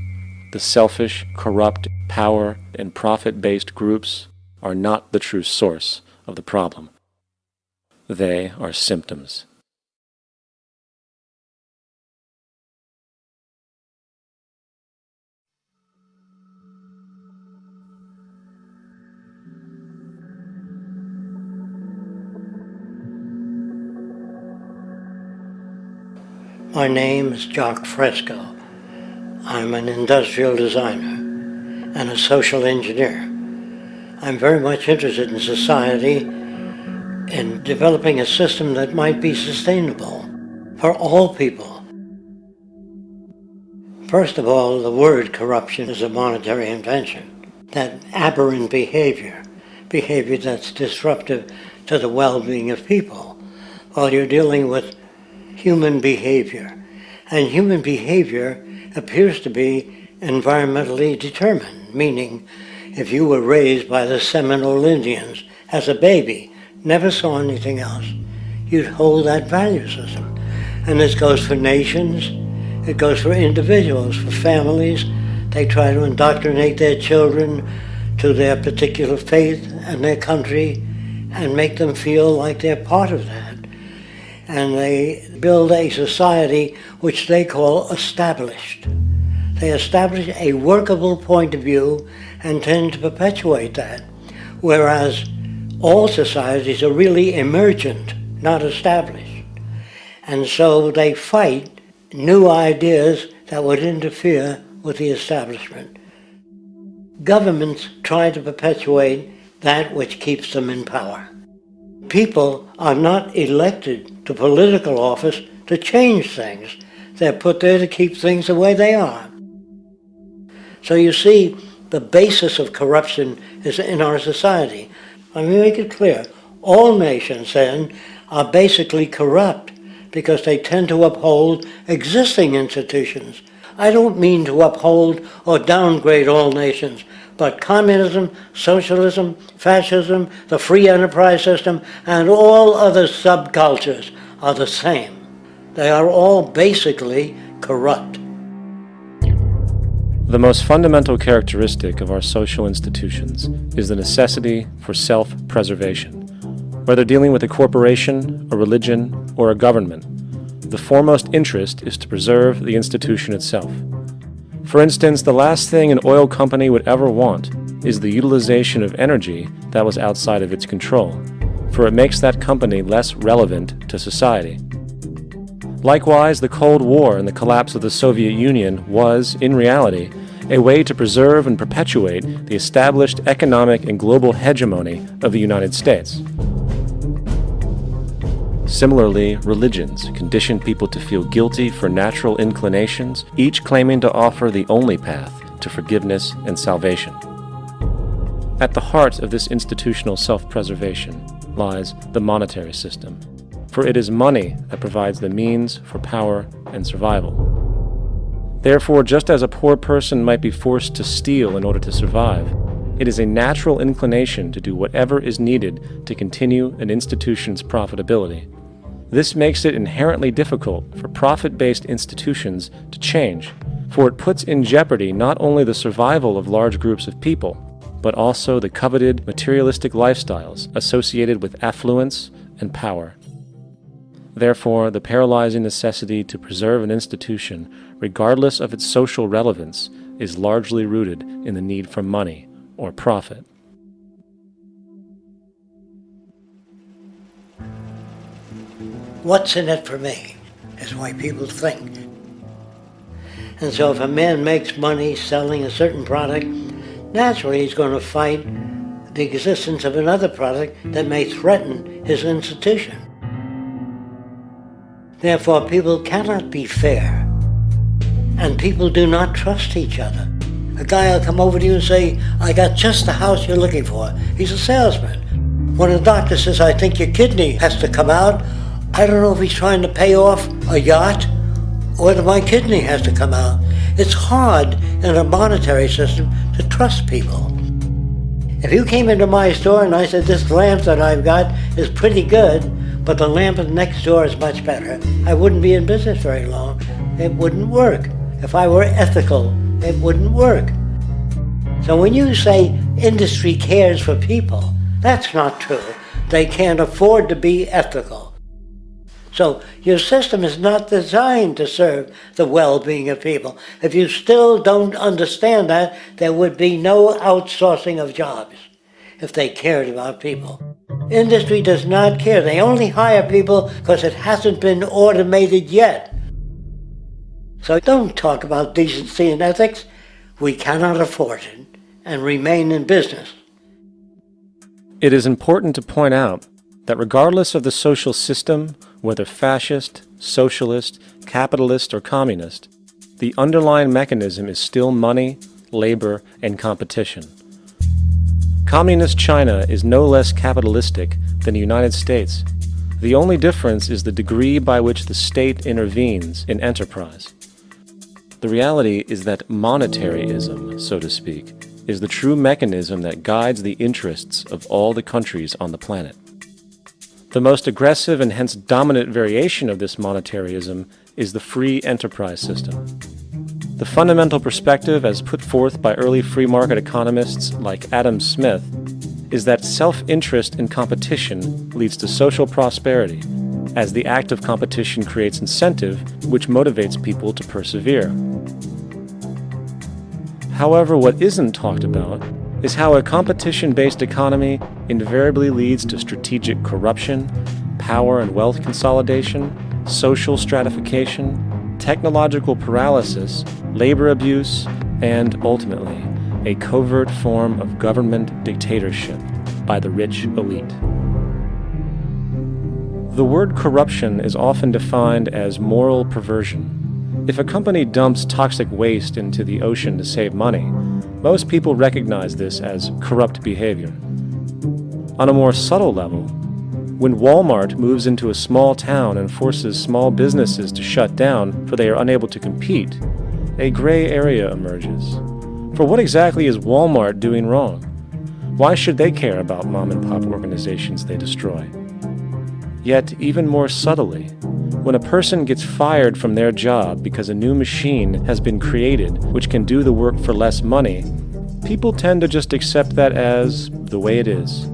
Speaker 6: the selfish, corrupt, power, and profit-based groups are not the true source of the problem. They are symptoms.
Speaker 12: My name is Jaques Fresco. I'm an industrial designer and a social engineer. I'm very much interested in society and developing a system that might be sustainable for all people. First of all, the word corruption is a monetary invention. That aberrant behavior that's disruptive to the well-being of people, Well, you're dealing with human behavior. And human behavior appears to be environmentally determined, meaning if you were raised by the Seminole Indians as a baby, never saw anything else, you'd hold that value system. And this goes for nations, it goes for individuals, for families. They try to indoctrinate their children to their particular faith and their country and make them feel like they're part of that. And they build a society which they call established. They establish a workable point of view and tend to perpetuate that, whereas all societies are really emergent, not established. And so they fight new ideas that would interfere with the establishment. Governments try to perpetuate that which keeps them in power. People are not elected to political office to change things. They're put there to keep things the way they are. So you see, the basis of corruption is in our society. Let me make it clear. All nations, then, are basically corrupt because they tend to uphold existing institutions. I don't mean to uphold or downgrade all nations, but communism, socialism, fascism, the free enterprise system, and all other subcultures are the same. They are all basically corrupt.
Speaker 6: The most fundamental characteristic of our social institutions is the necessity for self-preservation. Whether dealing with a corporation, a religion, or a government, the foremost interest is to preserve the institution itself. For instance, the last thing an oil company would ever want is the utilization of energy that was outside of its control, for it makes that company less relevant to society. Likewise, the Cold War and the collapse of the Soviet Union was, in reality, a way to preserve and perpetuate the established economic and global hegemony of the United States. Similarly, religions condition people to feel guilty for natural inclinations, each claiming to offer the only path to forgiveness and salvation. At the heart of this institutional self-preservation lies the monetary system, for it is money that provides the means for power and survival. Therefore, just as a poor person might be forced to steal in order to survive, it is a natural inclination to do whatever is needed to continue an institution's profitability. This makes it inherently difficult for profit-based institutions to change, for it puts in jeopardy not only the survival of large groups of people, but also the coveted materialistic lifestyles associated with affluence and power. Therefore, the paralyzing necessity to preserve an institution, regardless of its social relevance, is largely rooted in the need for money or profit.
Speaker 12: What's in it for me is the way people think. And so if a man makes money selling a certain product, naturally he's going to fight the existence of another product that may threaten his institution. Therefore, people cannot be fair, and people do not trust each other. A guy will come over to you and say, I got just the house you're looking for. He's a salesman. When a doctor says, I think your kidney has to come out, I don't know if he's trying to pay off a yacht or whether my kidney has to come out. It's hard in a monetary system to trust people. If you came into my store and I said, this lamp that I've got is pretty good, but the lamp next door is much better, I wouldn't be in business very long. It wouldn't work. If I were ethical, it wouldn't work. So when you say industry cares for people, that's not true. They can't afford to be ethical. So your system is not designed to serve the well-being of people. If you still don't understand that, there would be no outsourcing of jobs if they cared about people. Industry does not care. They only hire people because it hasn't been automated yet. So don't talk about decency and ethics. We cannot afford it and remain in business.
Speaker 6: It is important to point out that regardless of the social system, whether fascist, socialist, capitalist, or communist, the underlying mechanism is still money, labor, and competition. Communist China is no less capitalistic than the United States, The only difference is the degree by which the state intervenes in enterprise. The reality is that monetaryism, so to speak, is the true mechanism that guides the interests of all the countries on the planet. The most aggressive and hence dominant variation of this monetaryism is the free enterprise system. The fundamental perspective, as put forth by early free market economists like Adam Smith, is that self-interest in competition leads to social prosperity, as the act of competition creates incentive which motivates people to persevere. However, what isn't talked about is how a competition-based economy invariably leads to strategic corruption, power and wealth consolidation, social stratification, technological paralysis, labor abuse, and, ultimately, a covert form of government dictatorship by the rich elite. The word corruption is often defined as moral perversion. If a company dumps toxic waste into the ocean to save money, most people recognize this as corrupt behavior. On a more subtle level, when Walmart moves into a small town and forces small businesses to shut down for they are unable to compete, a gray area emerges. For what exactly is Walmart doing wrong? Why should they care about mom-and-pop organizations they destroy? Yet, even more subtly, when a person gets fired from their job because a new machine has been created which can do the work for less money, people tend to just accept that as the way it is,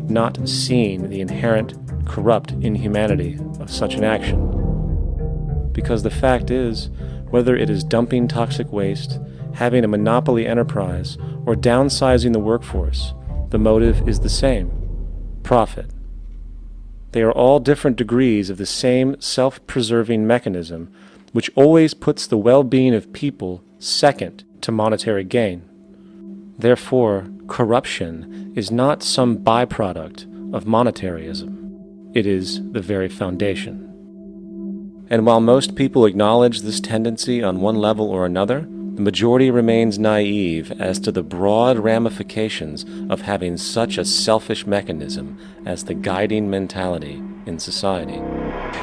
Speaker 6: not seeing the inherent corrupt inhumanity of such an action. Because the fact is, whether it is dumping toxic waste, having a monopoly enterprise, or downsizing the workforce, the motive is the same: profit. They are all different degrees of the same self-preserving mechanism, which always puts the well-being of people second to monetary gain. Therefore, corruption is not some byproduct of monetaryism. It is the very foundation. And while most people acknowledge this tendency on one level or another, the majority remains naive as to the broad ramifications of having such a selfish mechanism as the guiding mentality in society.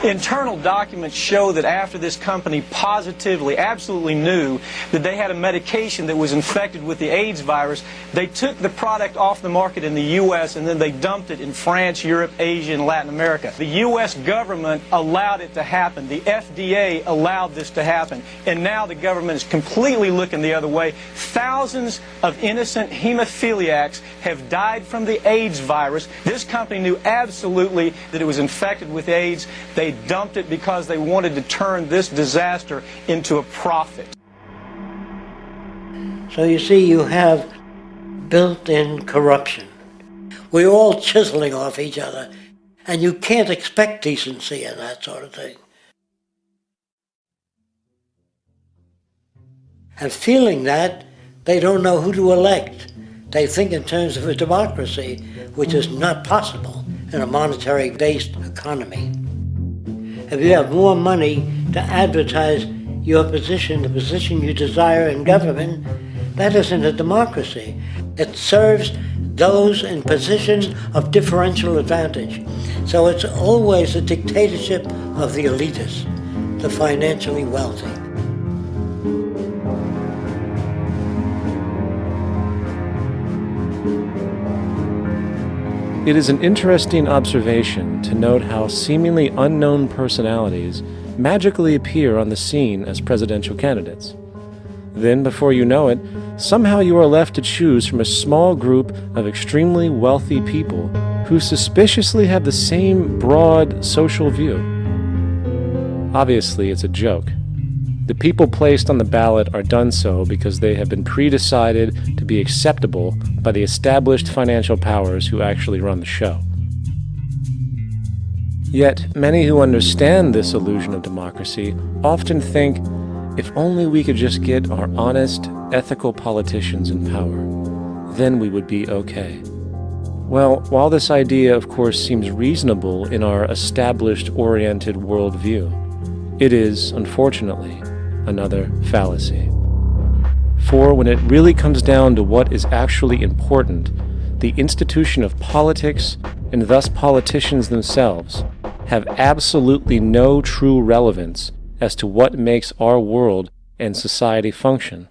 Speaker 13: Internal documents show that after this company positively, absolutely knew that they had a medication that was infected with the AIDS virus, they took the product off the market in the U.S. and then they dumped it in France, Europe, Asia, and Latin America. The U.S. government allowed it to happen. The FDA allowed this to happen. And now the government is completely looking the other way. Thousands of innocent hemophiliacs have died from the AIDS virus. This company knew absolutely that it was infected with AIDS. They dumped it because they wanted to turn this disaster into a profit.
Speaker 12: So you see, you have built-in corruption. We're all chiseling off each other, and you can't expect decency in that sort of thing. And feeling that, they don't know who to elect. They think in terms of a democracy, which is not possible in a monetary-based economy. If you have more money to advertise your position, the position you desire in government, that isn't a democracy. It serves those in positions of differential advantage. So it's always a dictatorship of the elitists, the financially wealthy.
Speaker 6: It is an interesting observation to note how seemingly unknown personalities magically appear on the scene as presidential candidates. Then, before you know it, somehow you are left to choose from a small group of extremely wealthy people who suspiciously have the same broad social view. Obviously, it's a joke. The people placed on the ballot are done so because they have been pre-decided to be acceptable by the established financial powers who actually run the show. Yet, many who understand this illusion of democracy often think, if only we could just get our honest, ethical politicians in power, then we would be okay. Well, while this idea, of course, seems reasonable in our established-oriented worldview, it is, unfortunately, another fallacy. For when it really comes down to what is actually important, the institution of politics, and thus politicians themselves, have absolutely no true relevance as to what makes our world and society function.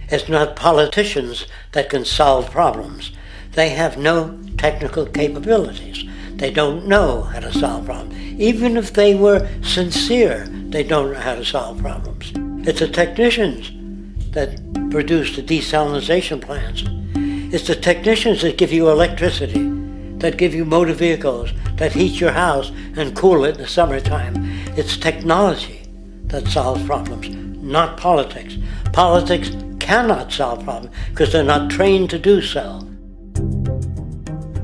Speaker 12: It's not politicians that can solve problems. They have no technical capabilities. They don't know how to solve problems. Even if they were sincere, they don't know how to solve problems. It's the technicians that produce the desalination plants. It's the technicians that give you electricity, that give you motor vehicles, that heat your house and cool it in the summertime. It's technology that solves problems, not politics. Politics cannot solve problems because they're not trained to do so.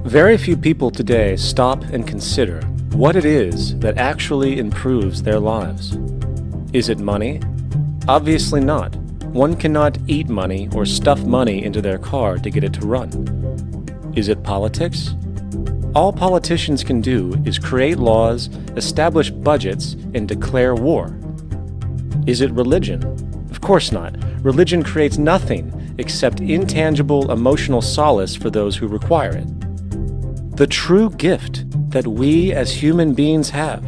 Speaker 6: Very few people today stop and consider what it is that actually improves their lives. Is it money? Obviously not. One cannot eat money or stuff money into their car to get it to run. Is it politics? All politicians can do is create laws, establish budgets, and declare war. Is it religion? Of course not. Religion creates nothing except intangible emotional solace for those who require it. The true gift that we as human beings have,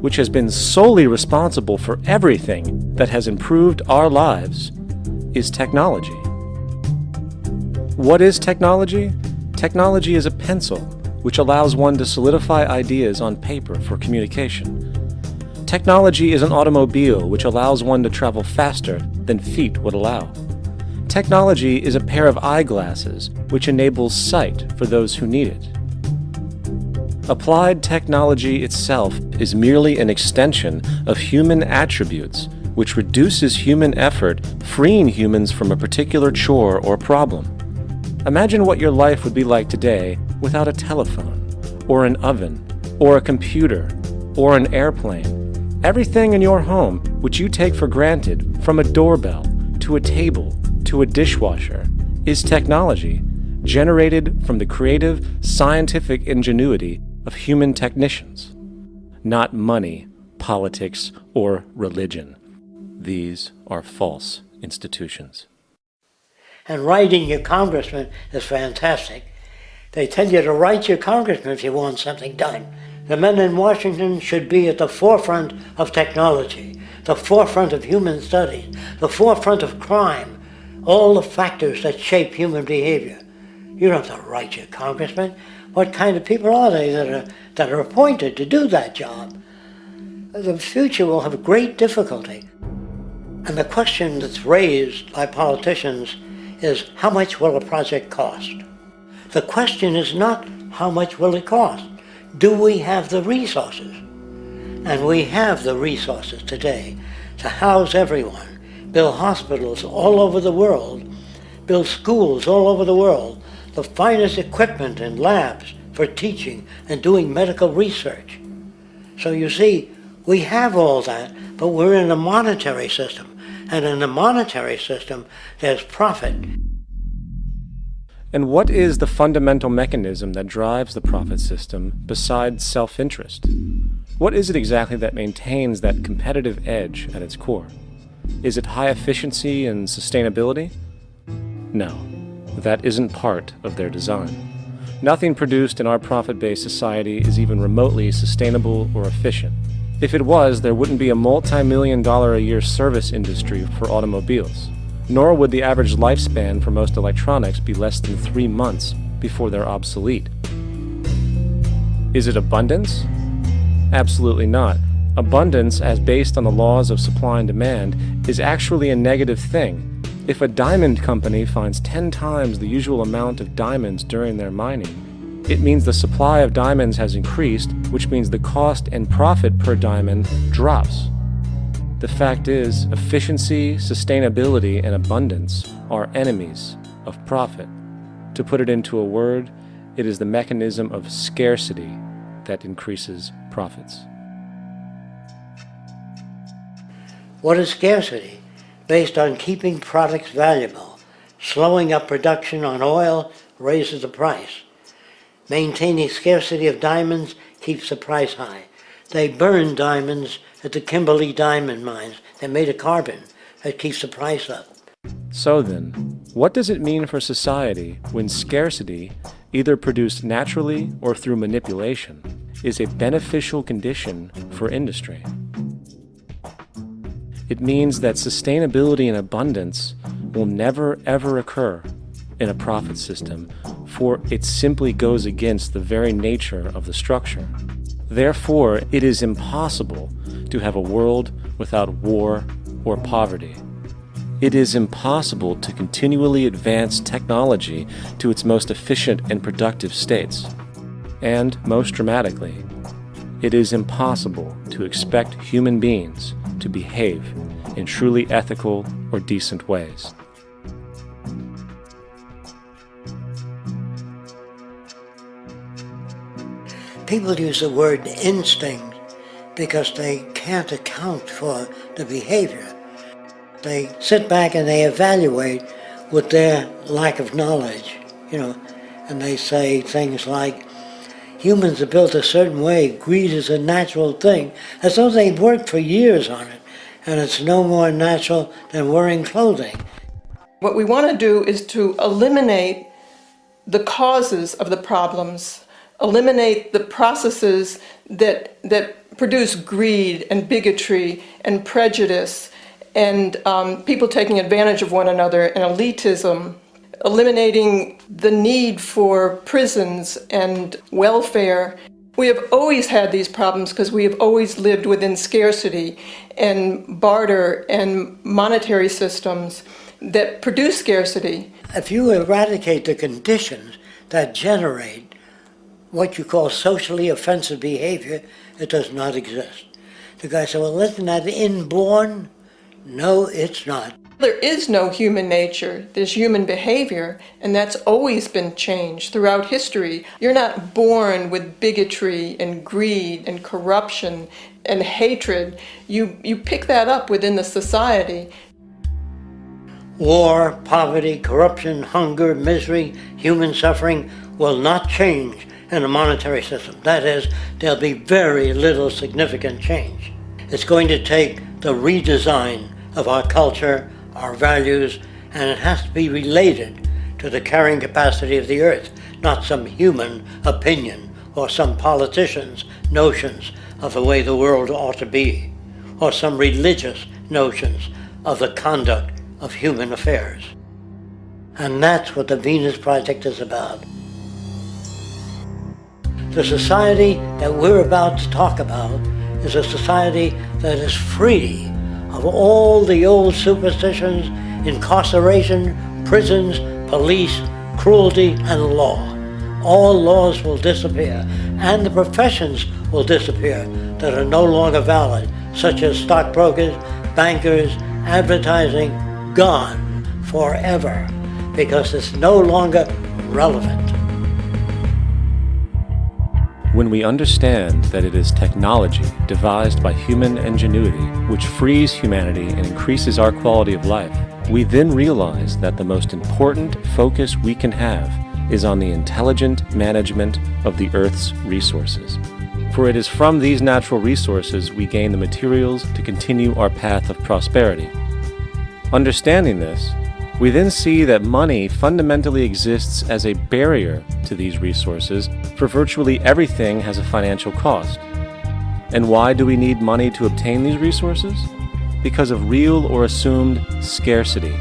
Speaker 6: which has been solely responsible for everything that has improved our lives, is technology. What is technology? Technology is a pencil which allows one to solidify ideas on paper for communication. Technology is an automobile which allows one to travel faster than feet would allow. Technology is a pair of eyeglasses which enables sight for those who need it. Applied technology itself is merely an extension of human attributes which reduces human effort, freeing humans from a particular chore or problem. Imagine what your life would be like today without a telephone, or an oven, or a computer, or an airplane. Everything in your home which you take for granted, from a doorbell to a table to a dishwasher, is technology generated from the creative, scientific ingenuity of human technicians, not money, politics, or religion. These are false institutions.
Speaker 12: And writing your congressman is fantastic. They tell you to write your congressman if you want something done. The men in Washington should be at the forefront of technology, the forefront of human studies, the forefront of crime, all the factors that shape human behavior. You don't have to write your congressman. What kind of people are they that are appointed to do that job? The future will have great difficulty. And the question that's raised by politicians is, how much will a project cost? The question is not, how much will it cost? Do we have the resources? And we have the resources today to house everyone, build hospitals all over the world, build schools all over the world, the finest equipment and labs for teaching and doing medical research. So you see, we have all that, but we're in a monetary system. And in a monetary system, there's profit.
Speaker 6: And what is the fundamental mechanism that drives the profit system besides self-interest? What is it exactly that maintains that competitive edge at its core? Is it high efficiency and sustainability? No, that isn't part of their design. Nothing produced in our profit-based society is even remotely sustainable or efficient. If it was, there wouldn't be a multi-million-dollar-a-year service industry for automobiles, nor would the average lifespan for most electronics be less than 3 months before they're obsolete. Is it abundance? Absolutely not. Abundance, as based on the laws of supply and demand, is actually a negative thing. If a diamond company finds 10 times the usual amount of diamonds during their mining, it means the supply of diamonds has increased, which means the cost and profit per diamond drops. The fact is, efficiency, sustainability, and abundance are enemies of profit. To put it into a word, it is the mechanism of scarcity that increases profits.
Speaker 12: What is scarcity? Based on keeping products valuable. Slowing up production on oil raises the price. Maintaining scarcity of diamonds keeps the price high. They burn diamonds at the Kimberley diamond mines. They're made of carbon. That keeps the price up.
Speaker 6: So then, what does it mean for society when scarcity, either produced naturally or through manipulation, is a beneficial condition for industry. It means that sustainability and abundance will never ever occur in a profit system, for it simply goes against the very nature of the structure. Therefore, it is impossible to have a world without war or poverty. It is impossible to continually advance technology to its most efficient and productive states. And, most dramatically, it is impossible to expect human beings to behave in truly ethical or decent ways.
Speaker 12: People use the word instinct because they can't account for the behavior. They sit back and they evaluate with their lack of knowledge, and they say things like, humans are built a certain way, greed is a natural thing, as though they worked for years on it, and it's no more natural than wearing clothing.
Speaker 14: What we want to do is to eliminate the causes of the problems, eliminate the processes that produce greed and bigotry and prejudice and people taking advantage of one another and elitism, eliminating the need for prisons and welfare. We have always had these problems because we have always lived within scarcity and barter and monetary systems that produce scarcity.
Speaker 12: If you eradicate the conditions that generate what you call socially offensive behavior, it does not exist. The guy said, well, isn't that inborn? No, it's not.
Speaker 14: There is no human nature, there's human behavior, and that's always been changed throughout history. You're not born with bigotry and greed and corruption and hatred. You pick that up within the society.
Speaker 12: War, poverty, corruption, hunger, misery, human suffering will not change in a monetary system. That is, there'll be very little significant change. It's going to take the redesign of our culture, our values, and it has to be related to the carrying capacity of the earth, not some human opinion or some politician's notions of the way the world ought to be, or some religious notions of the conduct of human affairs. And that's what the Venus Project is about. The society that we're about to talk about is a society that is free of all the old superstitions, incarceration, prisons, police, cruelty, and law. All laws will disappear, and the professions will disappear that are no longer valid, such as stockbrokers, bankers, advertising, gone forever, because it's no longer relevant.
Speaker 6: When we understand that it is technology devised by human ingenuity which frees humanity and increases our quality of life, we then realize that the most important focus we can have is on the intelligent management of the Earth's resources. For it is from these natural resources we gain the materials to continue our path of prosperity. Understanding this, we then see that money fundamentally exists as a barrier to these resources, for virtually everything has a financial cost. And why do we need money to obtain these resources? Because of real or assumed scarcity.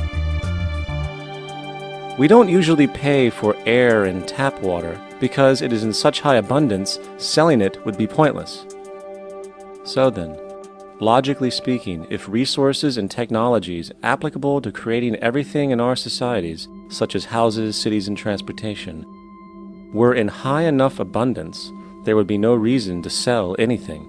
Speaker 6: We don't usually pay for air and tap water because it is in such high abundance, selling it would be pointless. So then, logically speaking, if resources and technologies applicable to creating everything in our societies, such as houses, cities, and transportation, were in high enough abundance, there would be no reason to sell anything.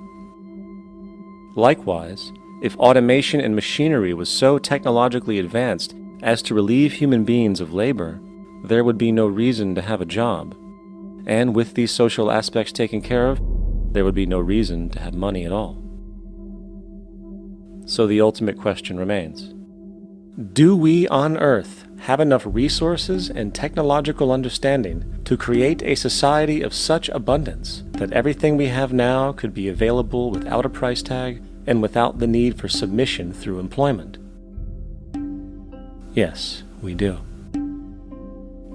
Speaker 6: Likewise, if automation and machinery was so technologically advanced as to relieve human beings of labor, there would be no reason to have a job. And with these social aspects taken care of, there would be no reason to have money at all. So the ultimate question remains. Do we on Earth have enough resources and technological understanding to create a society of such abundance that everything we have now could be available without a price tag and without the need for submission through employment? Yes, we do.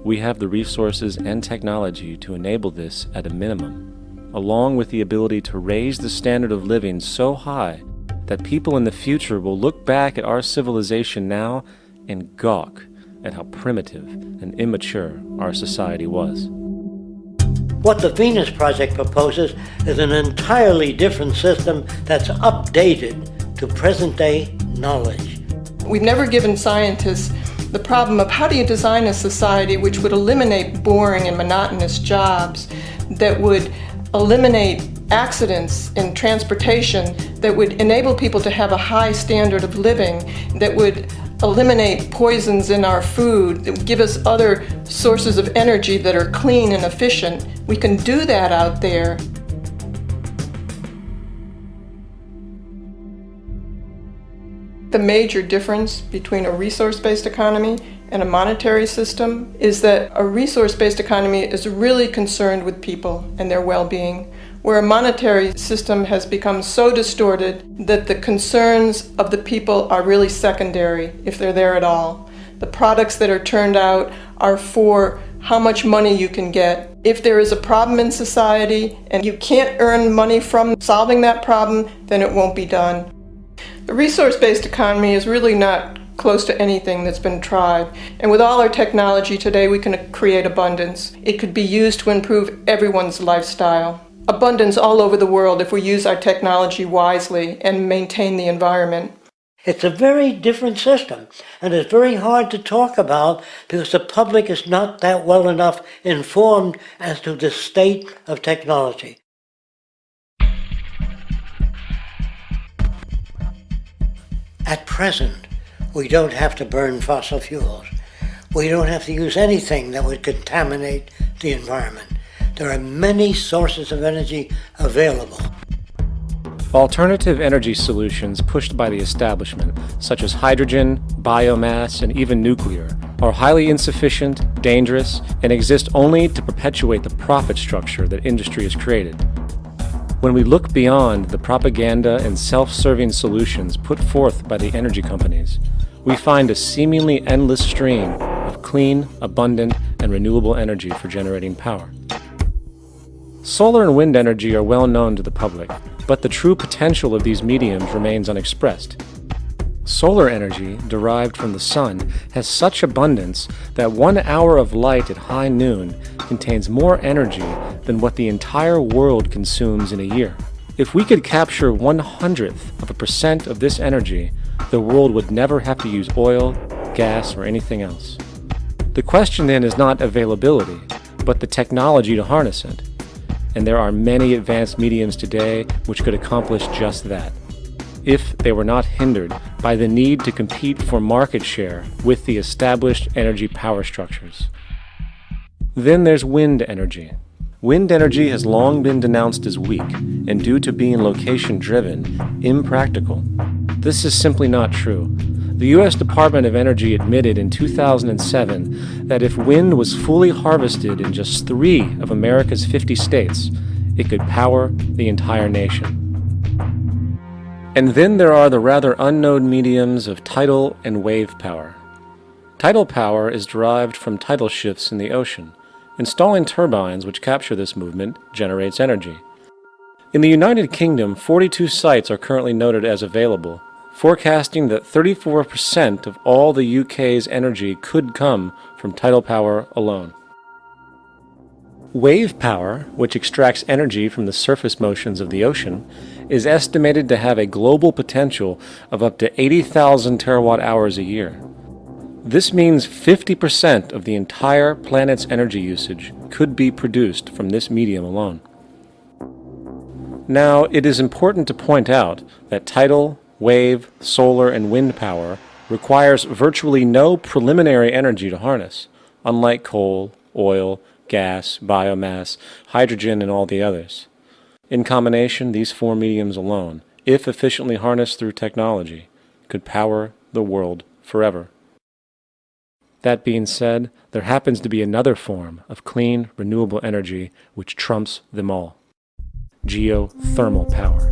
Speaker 6: We have the resources and technology to enable this at a minimum, along with the ability to raise the standard of living so high that people in the future will look back at our civilization now and gawk at how primitive and immature our society was.
Speaker 12: What the Venus Project proposes is an entirely different system that's updated to present-day knowledge.
Speaker 14: We've never given scientists the problem of how do you design a society which would eliminate boring and monotonous jobs, that would eliminate accidents in transportation, that would enable people to have a high standard of living, that would eliminate poisons in our food, that would give us other sources of energy that are clean and efficient. We can do that out there. The major difference between a resource-based economy and a monetary system is that a resource-based economy is really concerned with people and their well-being, where a monetary system has become so distorted that the concerns of the people are really secondary, if they're there at all. The products that are turned out are for how much money you can get. If there is a problem in society and you can't earn money from solving that problem, then it won't be done. The resource-based economy is really not close to anything that's been tried. And with all our technology today, we can create abundance. It could be used to improve everyone's lifestyle. Abundance all over the world if we use our technology wisely and maintain the environment.
Speaker 12: It's a very different system, and it's very hard to talk about because the public is not that well enough informed as to the state of technology. At present, we don't have to burn fossil fuels. We don't have to use anything that would contaminate the environment. There are many sources of energy available.
Speaker 6: Alternative energy solutions pushed by the establishment, such as hydrogen, biomass, and even nuclear, are highly insufficient, dangerous, and exist only to perpetuate the profit structure that industry has created. When we look beyond the propaganda and self-serving solutions put forth by the energy companies, we find a seemingly endless stream of clean, abundant, and renewable energy for generating power. Solar and wind energy are well known to the public, but the true potential of these mediums remains unexpressed. Solar energy, derived from the sun, has such abundance that 1 hour of light at high noon contains more energy than what the entire world consumes in a year. If we could capture 1/100% of this energy, the world would never have to use oil, gas, or anything else. The question then is not availability, but the technology to harness it. And there are many advanced mediums today which could accomplish just that, if they were not hindered by the need to compete for market share with the established energy power structures. Then there's wind energy. Wind energy has long been denounced as weak, and due to being location-driven, impractical. This is simply not true. The U.S. Department of Energy admitted in 2007 that if wind was fully harvested in just 3 of America's 50 states, it could power the entire nation. And then there are the rather unknown mediums of tidal and wave power. Tidal power is derived from tidal shifts in the ocean. Installing turbines which capture this movement generates energy. In the United Kingdom, 42 sites are currently noted as available, forecasting that 34% of all the UK's energy could come from tidal power alone. Wave power, which extracts energy from the surface motions of the ocean, is estimated to have a global potential of up to 80,000 terawatt-hours a year. This means 50% of the entire planet's energy usage could be produced from this medium alone. Now, it is important to point out that tidal, wave, solar, and wind power requires virtually no preliminary energy to harness, unlike coal, oil, gas, biomass, hydrogen, and all the others. In combination, these 4 mediums alone, if efficiently harnessed through technology, could power the world forever. That being said, there happens to be another form of clean, renewable energy which trumps them all: geothermal power.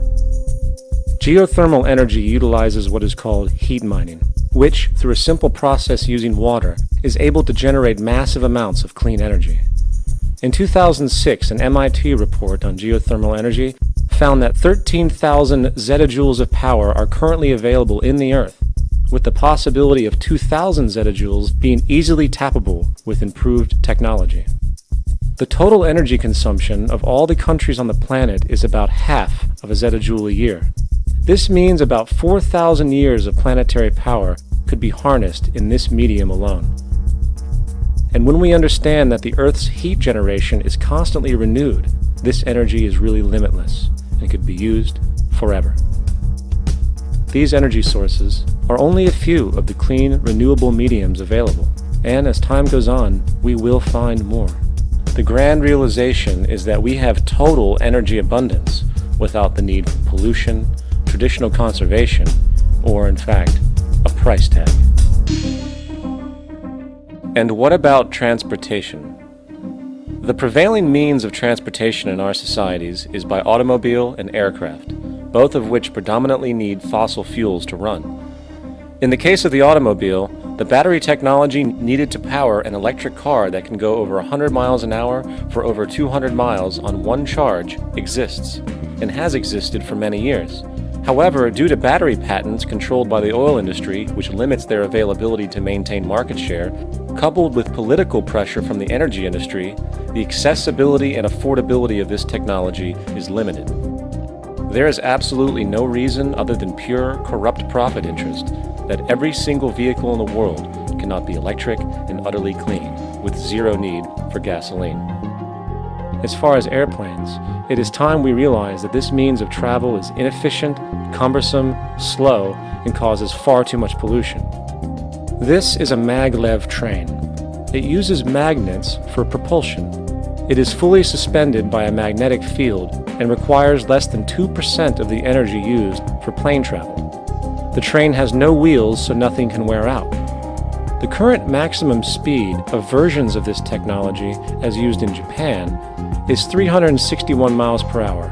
Speaker 6: Geothermal energy utilizes what is called heat mining, which, through a simple process using water, is able to generate massive amounts of clean energy. In 2006, an MIT report on geothermal energy found that 13,000 zettajoules of power are currently available in the Earth, with the possibility of 2,000 zettajoules being easily tappable with improved technology. The total energy consumption of all the countries on the planet is about half of a zettajoule a year. This means about 4,000 years of planetary power could be harnessed in this medium alone. And when we understand that the Earth's heat generation is constantly renewed, this energy is really limitless and could be used forever. These energy sources are only a few of the clean, renewable mediums available, and as time goes on, we will find more. The grand realization is that we have total energy abundance without the need for pollution, traditional conservation, or in fact, a price tag. And what about transportation? The prevailing means of transportation in our societies is by automobile and aircraft, both of which predominantly need fossil fuels to run. In the case of the automobile, the battery technology needed to power an electric car that can go over 100 miles an hour for over 200 miles on one charge exists, and has existed for many years. However, due to battery patents controlled by the oil industry, which limits their availability to maintain market share, coupled with political pressure from the energy industry, the accessibility and affordability of this technology is limited. There is absolutely no reason other than pure, corrupt profit interest that every single vehicle in the world cannot be electric and utterly clean, with zero need for gasoline. As far as airplanes, it is time we realize that this means of travel is inefficient, cumbersome, slow, and causes far too much pollution. This is a maglev train. It uses magnets for propulsion. It is fully suspended by a magnetic field and requires less than 2% of the energy used for plane travel. The train has no wheels, so nothing can wear out. The current maximum speed of versions of this technology, as used in Japan, is 361 miles per hour.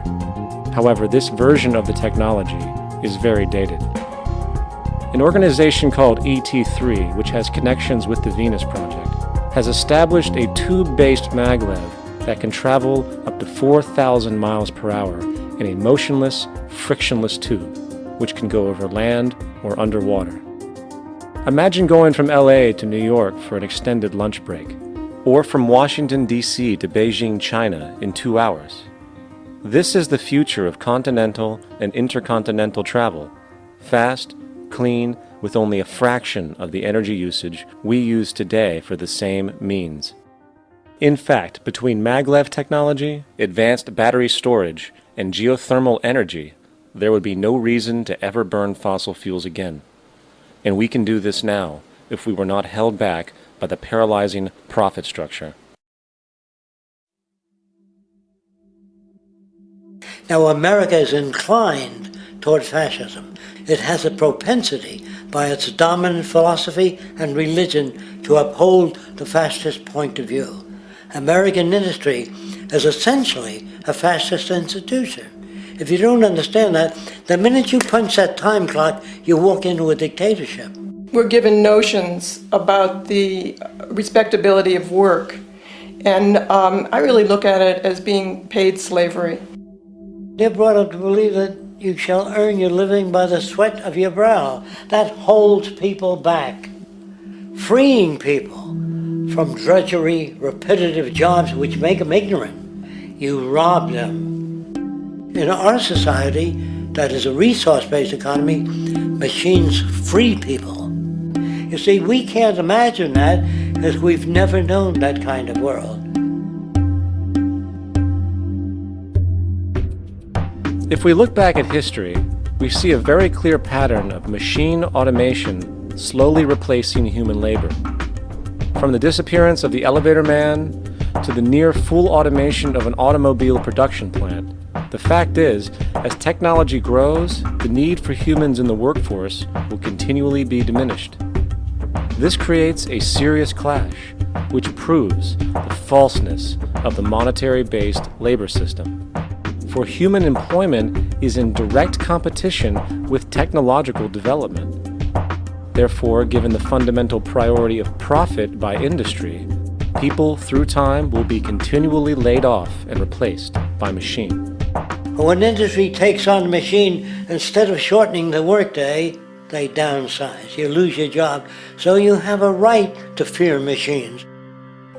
Speaker 6: However, this version of the technology is very dated. An organization called ET3, which has connections with the Venus Project, has established a tube-based maglev that can travel up to 4,000 miles per hour in a motionless, frictionless tube, which can go over land or underwater. Imagine going from LA to New York for an extended lunch break, or from Washington, D.C. to Beijing, China in 2 hours. This is the future of continental and intercontinental travel, fast, clean, with only a fraction of the energy usage we use today for the same means. In fact, between maglev technology, advanced battery storage, and geothermal energy, there would be no reason to ever burn fossil fuels again. And we can do this now if we were not held back by the paralyzing profit structure.
Speaker 12: Now, America is inclined toward fascism. It has a propensity by its dominant philosophy and religion to uphold the fascist point of view. American industry is essentially a fascist institution. If you don't understand that, the minute you punch that time clock, you walk into a dictatorship.
Speaker 14: We're given notions about the respectability of work, and I really look at it as being paid slavery.
Speaker 12: They're brought up to believe that you shall earn your living by the sweat of your brow. That holds people back, freeing people from drudgery, repetitive jobs which make them ignorant. You rob them. In our society, that is a resource-based economy, machines free people. You see, we can't imagine that because we've never known that kind of world.
Speaker 6: If we look back at history, we see a very clear pattern of machine automation slowly replacing human labor. From the disappearance of the elevator man to the near full automation of an automobile production plant, the fact is, as technology grows, the need for humans in the workforce will continually be diminished. This creates a serious clash, which proves the falseness of the monetary-based labor system. For human employment is in direct competition with technological development. Therefore, given the fundamental priority of profit by industry, people through time will be continually laid off and replaced by machine.
Speaker 12: When industry takes on a machine, instead of shortening the workday, they downsize. You lose your job. So you have a right to fear machines.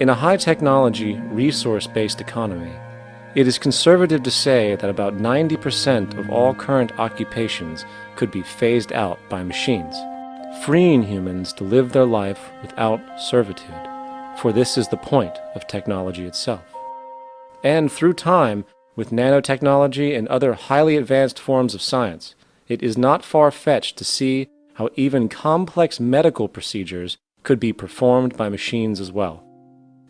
Speaker 6: In a high-technology, resource-based economy, it is conservative to say that about 90% of all current occupations could be phased out by machines, freeing humans to live their life without servitude, for this is the point of technology itself. And through time, with nanotechnology and other highly advanced forms of science, it is not far-fetched to see how even complex medical procedures could be performed by machines as well,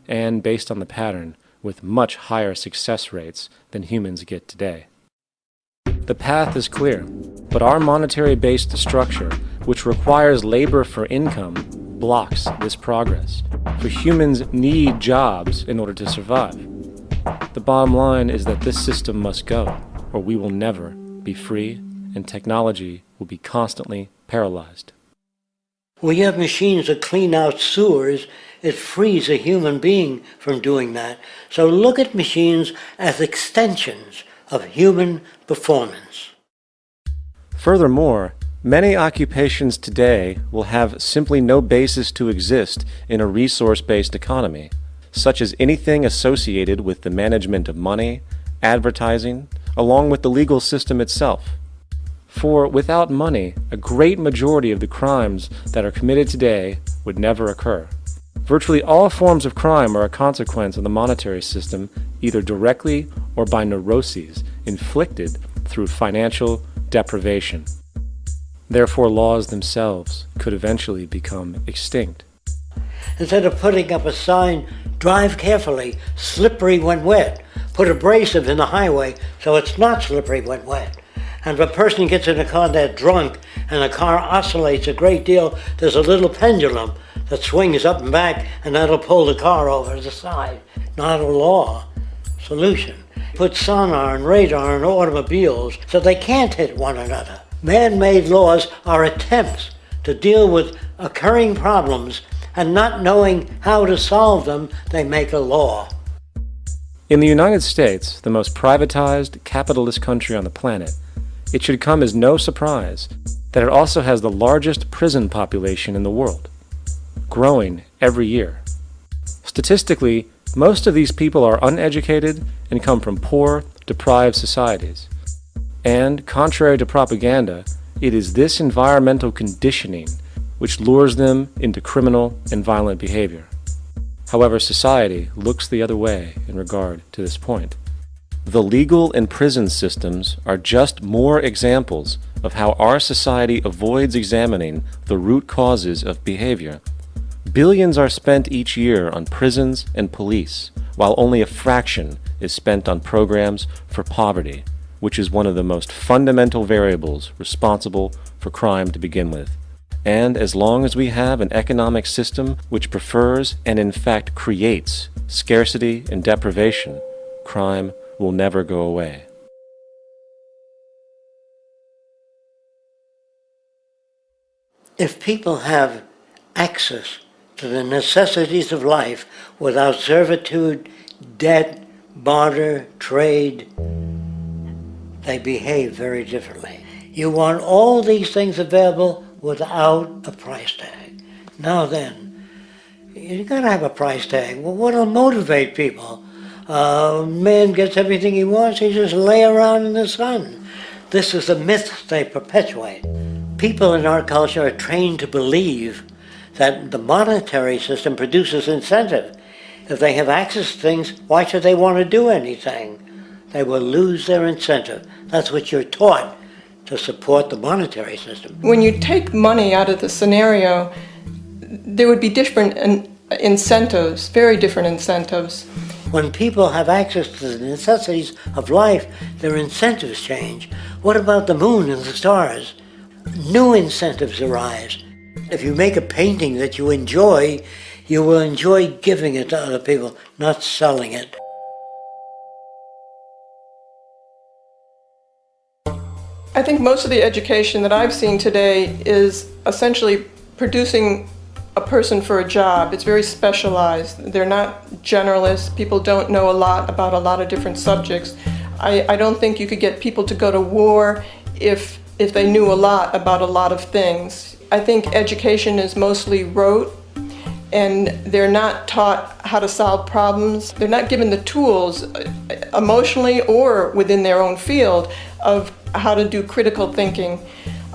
Speaker 6: and based on the pattern, with much higher success rates than humans get today. The path is clear, but our monetary-based structure, which requires labor for income, blocks this progress, for humans need jobs in order to survive. The bottom line is that this system must go, or we will never be free, and technology will be constantly paralyzed.
Speaker 12: When you have machines that clean out sewers, it frees a human being from doing that. So look at machines as extensions of human performance.
Speaker 6: Furthermore, many occupations today will have simply no basis to exist in a resource-based economy, such as anything associated with the management of money, advertising, along with the legal system itself. For without money, a great majority of the crimes that are committed today would never occur. Virtually all forms of crime are a consequence of the monetary system, either directly or by neuroses inflicted through financial deprivation. Therefore, laws themselves could eventually become extinct.
Speaker 12: Instead of putting up a sign, drive carefully, slippery when wet, put abrasive in the highway so it's not slippery when wet. And if a person gets in a car that's drunk and the car oscillates a great deal, there's a little pendulum that swings up and back, and that'll pull the car over to the side. Not a law. Solution. Put sonar and radar in automobiles so they can't hit one another. Man-made laws are attempts to deal with occurring problems, and not knowing how to solve them, they make a law.
Speaker 6: In the United States, the most privatized, capitalist country on the planet, it should come as no surprise that it also has the largest prison population in the world, growing every year. Statistically, most of these people are uneducated and come from poor, deprived societies. And, contrary to propaganda, it is this environmental conditioning which lures them into criminal and violent behavior. However, society looks the other way in regard to this point. The legal and prison systems are just more examples of how our society avoids examining the root causes of behavior. Billions are spent each year on prisons and police, while only a fraction is spent on programs for poverty, which is one of the most fundamental variables responsible for crime to begin with. And as long as we have an economic system which prefers and in fact creates scarcity and deprivation, crime will never go away.
Speaker 12: If people have access to the necessities of life without servitude, debt, barter, trade, they behave very differently. You want all these things available without a price tag. Now then, you gotta have a price tag. Well, what'll motivate people? Man gets everything he wants, he just lay around in the sun. This is the myth they perpetuate. People in our culture are trained to believe that the monetary system produces incentive. If they have access to things, why should they want to do anything? They will lose their incentive. That's what you're taught to support the monetary system.
Speaker 14: When you take money out of the scenario, there would be different incentives, very different incentives.
Speaker 12: When people have access to the necessities of life, their incentives change. What about the moon and the stars? New incentives arise. If you make a painting that you will enjoy giving it to other people, not selling it.
Speaker 14: I think most of the education that I've seen today is essentially producing a person for a job. It's very specialized. They're not generalists. People don't know a lot about a lot of different subjects. I don't think you could get people to go to war if they knew a lot about a lot of things. I think education is mostly rote, and they're not taught how to solve problems. They're not given the tools emotionally or within their own field of how to do critical thinking.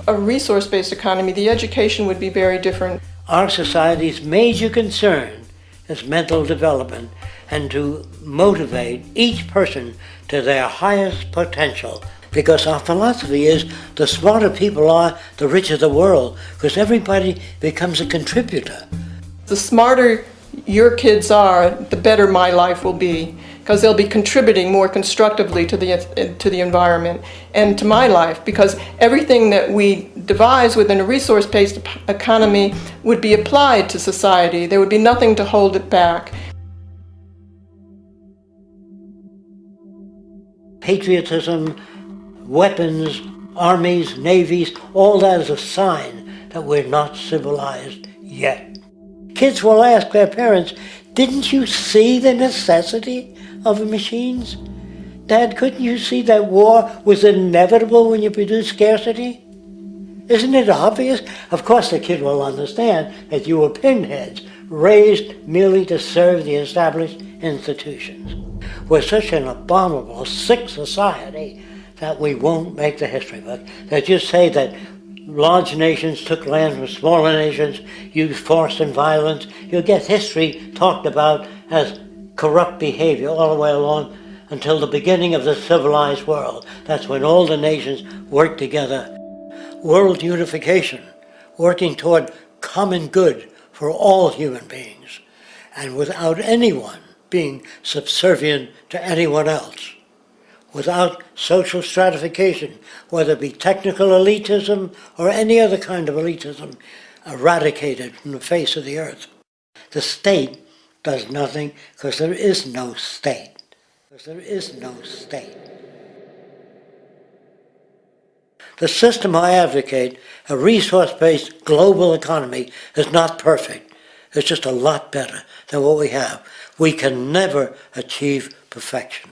Speaker 14: A resource-based economy, the education would be very different.
Speaker 12: Our society's major concern is mental development and to motivate each person to their highest potential. Because our philosophy is the smarter people are, the richer the world, because everybody becomes a contributor.
Speaker 14: The smarter your kids are, the better my life will be, because they'll be contributing more constructively to the environment and to my life, because everything that we devise within a resource-based economy would be applied to society. There would be nothing to hold it back.
Speaker 12: Patriotism, weapons, armies, navies, all that is a sign that we're not civilized yet. Kids will ask their parents, didn't you see the necessity of the machines? Dad, couldn't you see that war was inevitable when you produce scarcity? Isn't it obvious? Of course the kid will understand that you were pinheads, raised merely to serve the established institutions. We're such an abominable, sick society that we won't make the history book. They just say that large nations took land from smaller nations, used force and violence. You'll get history talked about as corrupt behavior all the way along until the beginning of the civilized world. That's when all the nations work together. World unification, working toward common good for all human beings, and without anyone being subservient to anyone else. Without social stratification, whether it be technical elitism or any other kind of elitism, eradicated from the face of the earth. The state does nothing because there is no state. The system I advocate, a resource-based global economy, is not perfect. It's just a lot better than what we have. We can never achieve perfection.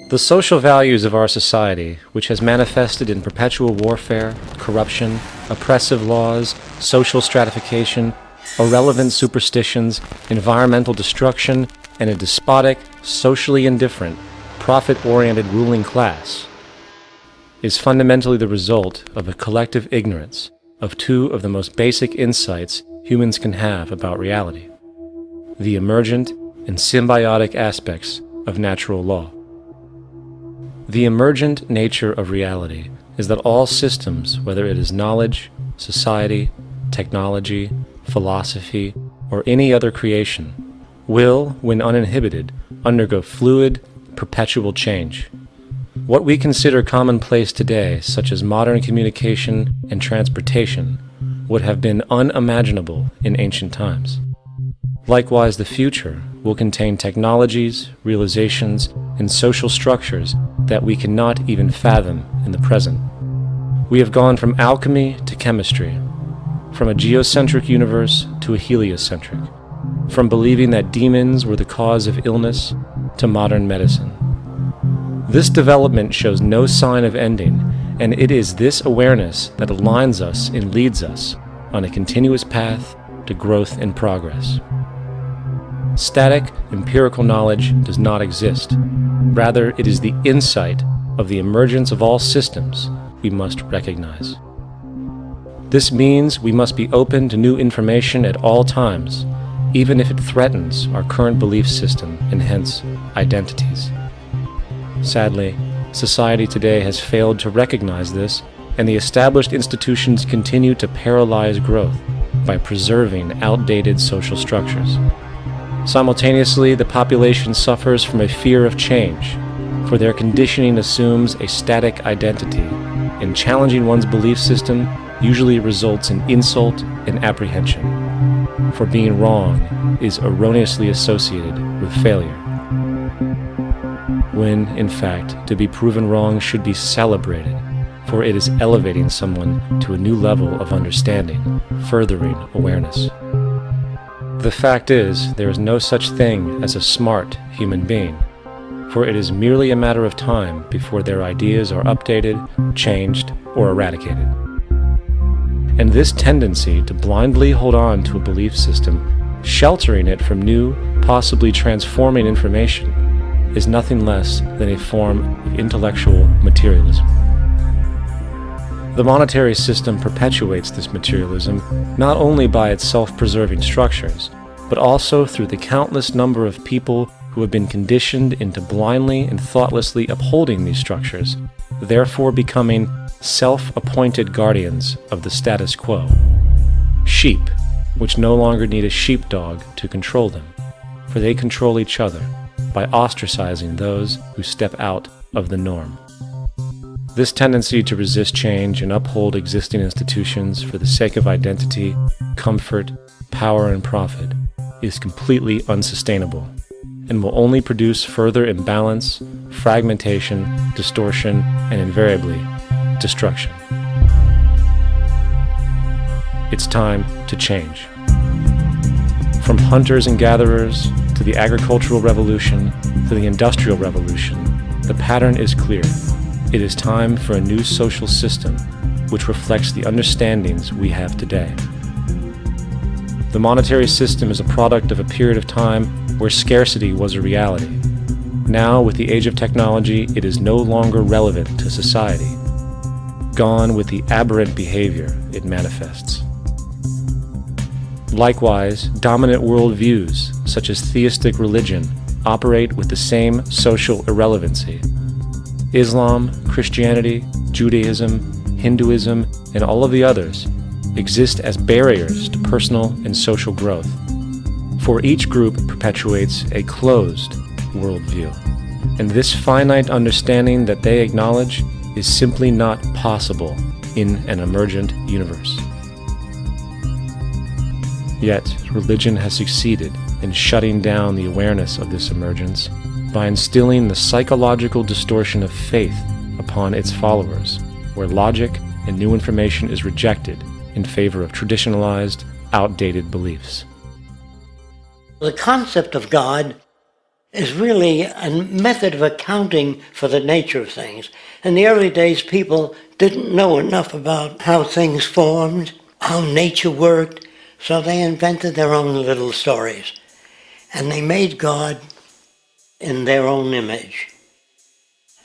Speaker 6: The social values of our society, which has manifested in perpetual warfare, corruption, oppressive laws, social stratification, irrelevant superstitions, environmental destruction, and a despotic, socially indifferent, profit-oriented ruling class, is fundamentally the result of a collective ignorance of two of the most basic insights humans can have about reality: the emergent and symbiotic aspects of natural law. The emergent nature of reality is that all systems, whether it is knowledge, society, technology, philosophy, or any other creation, will, when uninhibited, undergo fluid, perpetual change. What we consider commonplace today, such as modern communication and transportation, would have been unimaginable in ancient times. Likewise, the future will contain technologies, realizations, and social structures that we cannot even fathom in the present. We have gone from alchemy to chemistry, from a geocentric universe to a heliocentric, from believing that demons were the cause of illness to modern medicine. This development shows no sign of ending, and it is this awareness that aligns us and leads us on a continuous path to growth and progress. Static, empirical knowledge does not exist. Rather, it is the insight of the emergence of all systems we must recognize. This means we must be open to new information at all times, even if it threatens our current belief system and hence identities. Sadly, society today has failed to recognize this, and the established institutions continue to paralyze growth by preserving outdated social structures. Simultaneously, the population suffers from a fear of change, for their conditioning assumes a static identity. In challenging one's belief system, usually results in insult and apprehension, for being wrong is erroneously associated with failure, when, in fact, to be proven wrong should be celebrated, for it is elevating someone to a new level of understanding, furthering awareness. The fact is, there is no such thing as a smart human being, for it is merely a matter of time before their ideas are updated, changed, or eradicated. And this tendency to blindly hold on to a belief system, sheltering it from new, possibly transforming information, is nothing less than a form of intellectual materialism. The monetary system perpetuates this materialism not only by its self-preserving structures, but also through the countless number of people who have been conditioned into blindly and thoughtlessly upholding these structures, therefore becoming self-appointed guardians of the status quo. Sheep, which no longer need a sheepdog to control them, for they control each other by ostracizing those who step out of the norm. This tendency to resist change and uphold existing institutions for the sake of identity, comfort, power, and profit is completely unsustainable and will only produce further imbalance, fragmentation, distortion, and invariably, destruction. It's time to change. From hunters and gatherers to the agricultural revolution to the industrial revolution, the pattern is clear. It is time for a new social system which reflects the understandings we have today. The monetary system is a product of a period of time where scarcity was a reality. Now, with the age of technology, it is no longer relevant to society. Gone with the aberrant behavior it manifests. Likewise, dominant worldviews, such as theistic religion, operate with the same social irrelevancy. Islam, Christianity, Judaism, Hinduism, and all of the others exist as barriers to personal and social growth, for each group perpetuates a closed worldview, and this finite understanding that they acknowledge is simply not possible in an emergent universe. Yet, religion has succeeded in shutting down the awareness of this emergence by instilling the psychological distortion of faith upon its followers, where logic and new information is rejected in favor of traditionalized, outdated beliefs.
Speaker 12: The concept of God is really a method of accounting for the nature of things. In the early days, people didn't know enough about how things formed, how nature worked, so they invented their own little stories. And they made God in their own image.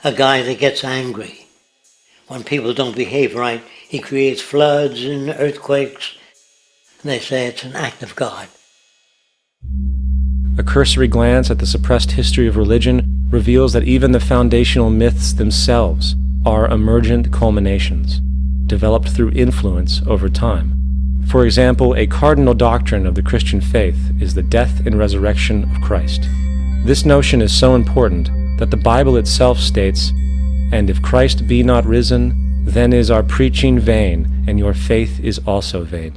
Speaker 12: A guy that gets angry. When people don't behave right, he creates floods and earthquakes. And they say it's an act of God.
Speaker 6: A cursory glance at the suppressed history of religion reveals that even the foundational myths themselves are emergent culminations, developed through influence over time. For example, a cardinal doctrine of the Christian faith is the death and resurrection of Christ. This notion is so important that the Bible itself states, "And if Christ be not risen, then is our preaching vain, and your faith is also vain."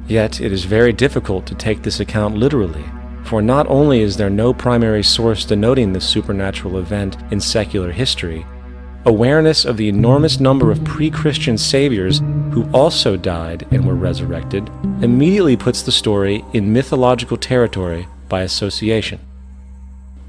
Speaker 6: Yet it is very difficult to take this account literally, for not only is there no primary source denoting this supernatural event in secular history, awareness of the enormous number of pre-Christian saviors who also died and were resurrected immediately puts the story in mythological territory by association.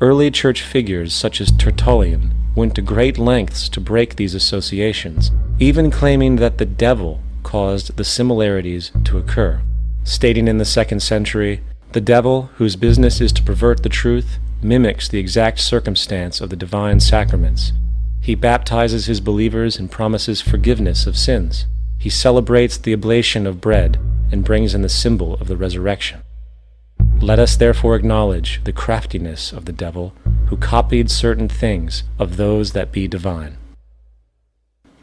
Speaker 6: Early church figures such as Tertullian went to great lengths to break these associations, even claiming that the devil caused the similarities to occur, stating in the 2nd century, "The devil, whose business is to pervert the truth, mimics the exact circumstance of the divine sacraments. He baptizes his believers and promises forgiveness of sins. He celebrates the oblation of bread and brings in the symbol of the resurrection. Let us therefore acknowledge the craftiness of the devil, who copied certain things of those that be divine."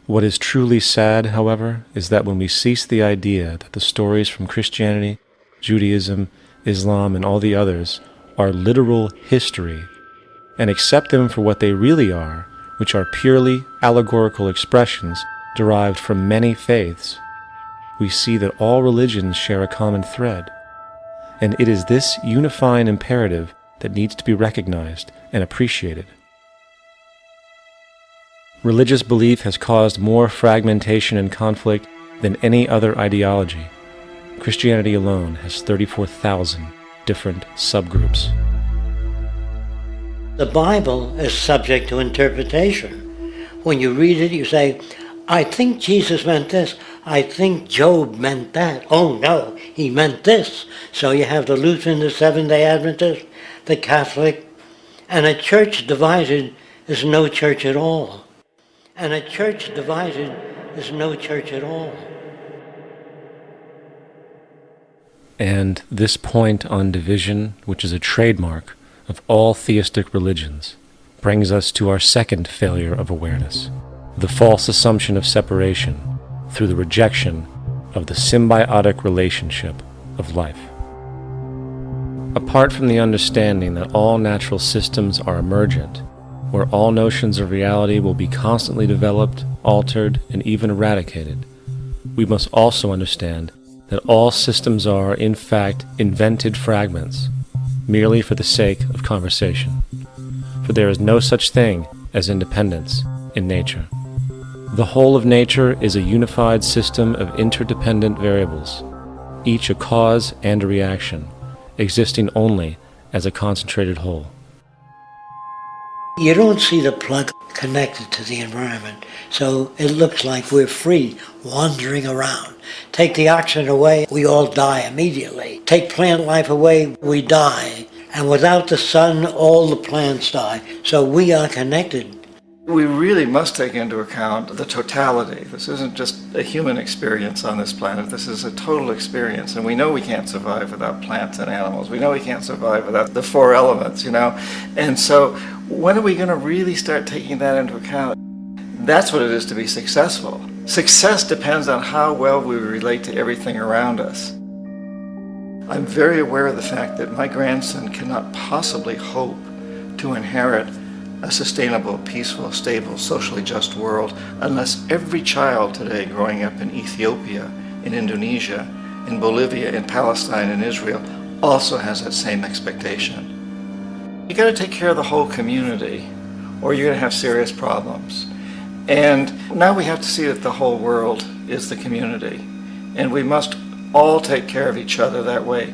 Speaker 6: What is truly sad, however, is that when we cease the idea that the stories from Christianity, Judaism, Islam, and all the others are literal history, and accept them for what they really are, which are purely allegorical expressions derived from many faiths, we see that all religions share a common thread, and it is this unifying imperative that needs to be recognized and appreciated. Religious belief has caused more fragmentation and conflict than any other ideology. Christianity alone has 34,000 different subgroups.
Speaker 12: The Bible is subject to interpretation. When you read it, you say, I think Jesus meant this. I think Job meant that. Oh no, he meant this. So you have the Lutheran, the Seventh-day Adventist, the Catholic, and a church divided is no church at all. And a church divided is no church at all.
Speaker 6: And this point on division, which is a trademark of all theistic religions, brings us to our second failure of awareness, the false assumption of separation through the rejection of the symbiotic relationship of life. Apart from the understanding that all natural systems are emergent, where all notions of reality will be constantly developed, altered, and even eradicated, we must also understand that all systems are, in fact, invented fragments, merely for the sake of conversation. For there is no such thing as independence in nature. The whole of nature is a unified system of interdependent variables, each a cause and a reaction, existing only as a concentrated whole.
Speaker 12: You don't see the plug connected to the environment, so it looks like we're free, wandering around. Take the oxygen away, we all die immediately. Take plant life away, we die. And without the sun, all the plants die. So we are connected.
Speaker 9: We really must take into account the totality. This isn't just a human experience on this planet. This is a total experience. And we know we can't survive without plants and animals. We know we can't survive without the four elements, you know. And so when are we going to really start taking that into account? That's what it is to be successful. Success depends on how well we relate to everything around us. I'm very aware of the fact that my grandson cannot possibly hope to inherit a sustainable, peaceful, stable, socially just world unless every child today growing up in Ethiopia, in Indonesia, in Bolivia, in Palestine, in Israel also has that same expectation. You got to take care of the whole community or you're going to have serious problems. And now we have to see that the whole world is the community. And we must all take care of each other that way.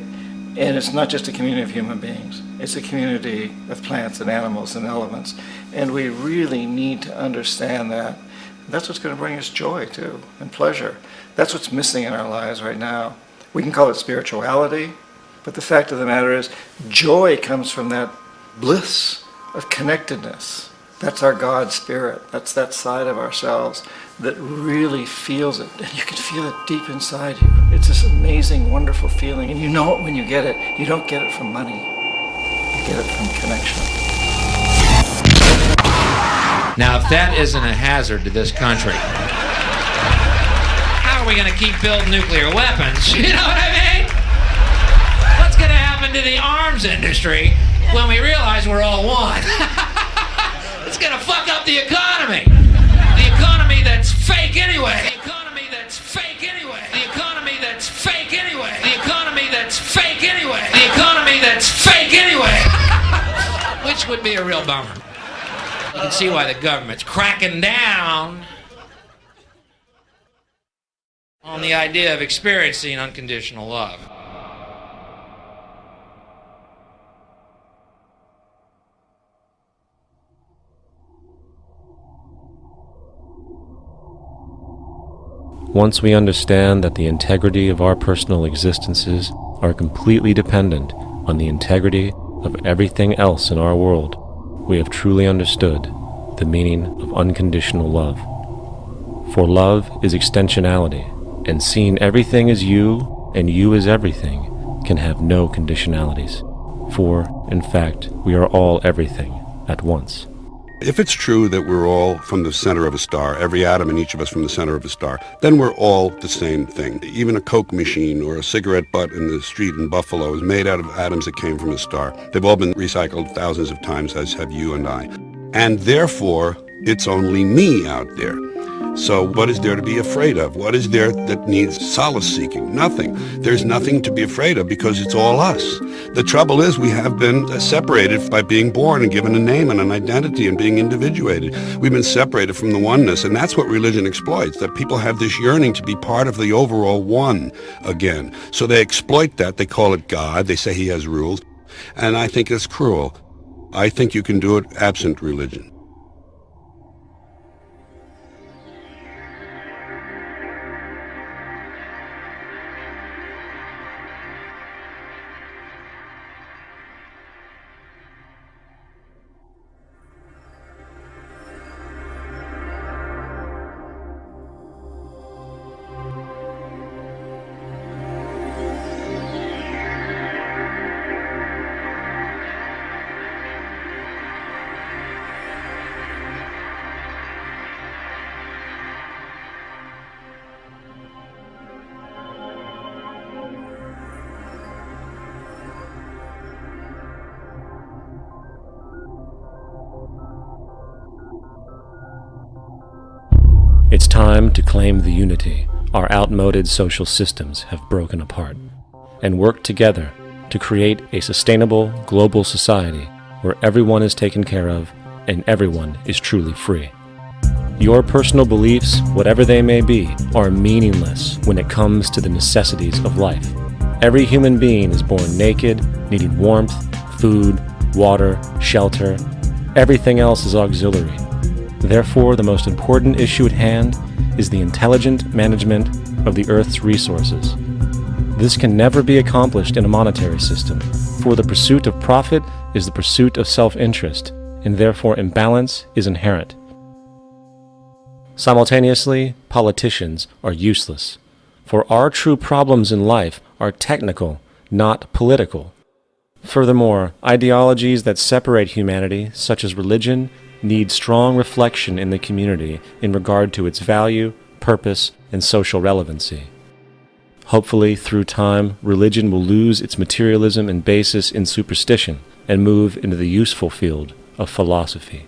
Speaker 9: And it's not just a community of human beings. It's a community of plants and animals and elements. And we really need to understand that. That's what's going to bring us joy, too, and pleasure. That's what's missing in our lives right now. We can call it spirituality, but the fact of the matter is, joy comes from that bliss of connectedness. That's our God spirit. That's that side of ourselves that really feels it. And you can feel it deep inside you. It's this amazing, wonderful feeling. And you know it when you get it. You don't get it from money. You get it from connection.
Speaker 15: Now, if that isn't a hazard to this country, how are we going to keep building nuclear weapons? You know what I mean? What's going to happen to the arms industry when we realize we're all one? It's going to fuck up the economy. The economy that's fake anyway. The economy that's fake anyway. The economy that's fake anyway. The economy that's fake anyway. The economy that's fake anyway. Which would be a real bummer. You can see why the government's cracking down on the idea of experiencing unconditional love.
Speaker 6: Once we understand that the integrity of our personal existences are completely dependent on the integrity of everything else in our world, we have truly understood the meaning of unconditional love. For love is extensionality, and seeing everything as you and you as everything can have no conditionalities. For, in fact, we are all everything at once.
Speaker 16: If it's true that we're all from the center of a star, every atom in each of us from the center of a star, then we're all the same thing. Even a Coke machine or a cigarette butt in the street in Buffalo is made out of atoms that came from a star. They've all been recycled thousands of times, as have you and I. And therefore, it's only me out there. So what is there to be afraid of? What is there that needs solace seeking? Nothing. There's nothing to be afraid of because it's all us. The trouble is we have been separated by being born and given a name and an identity and being individuated. We've been separated from the oneness, and that's what religion exploits, that people have this yearning to be part of the overall one again. So they exploit that. They call it God. They say he has rules. And I think it's cruel. I think you can do it absent religion.
Speaker 6: It's time to claim the unity our outmoded social systems have broken apart, and work together to create a sustainable global society where everyone is taken care of and everyone is truly free. Your personal beliefs, whatever they may be, are meaningless when it comes to the necessities of life. Every human being is born naked, needing warmth, food, water, shelter. Everything else is auxiliary. Therefore, the most important issue at hand is the intelligent management of the Earth's resources. This can never be accomplished in a monetary system, for the pursuit of profit is the pursuit of self-interest, and therefore imbalance is inherent. Simultaneously, politicians are useless, for our true problems in life are technical, not political. Furthermore, ideologies that separate humanity, such as religion, need strong reflection in the community in regard to its value, purpose, and social relevancy. Hopefully, through time, religion will lose its materialism and basis in superstition and move into the useful field of philosophy.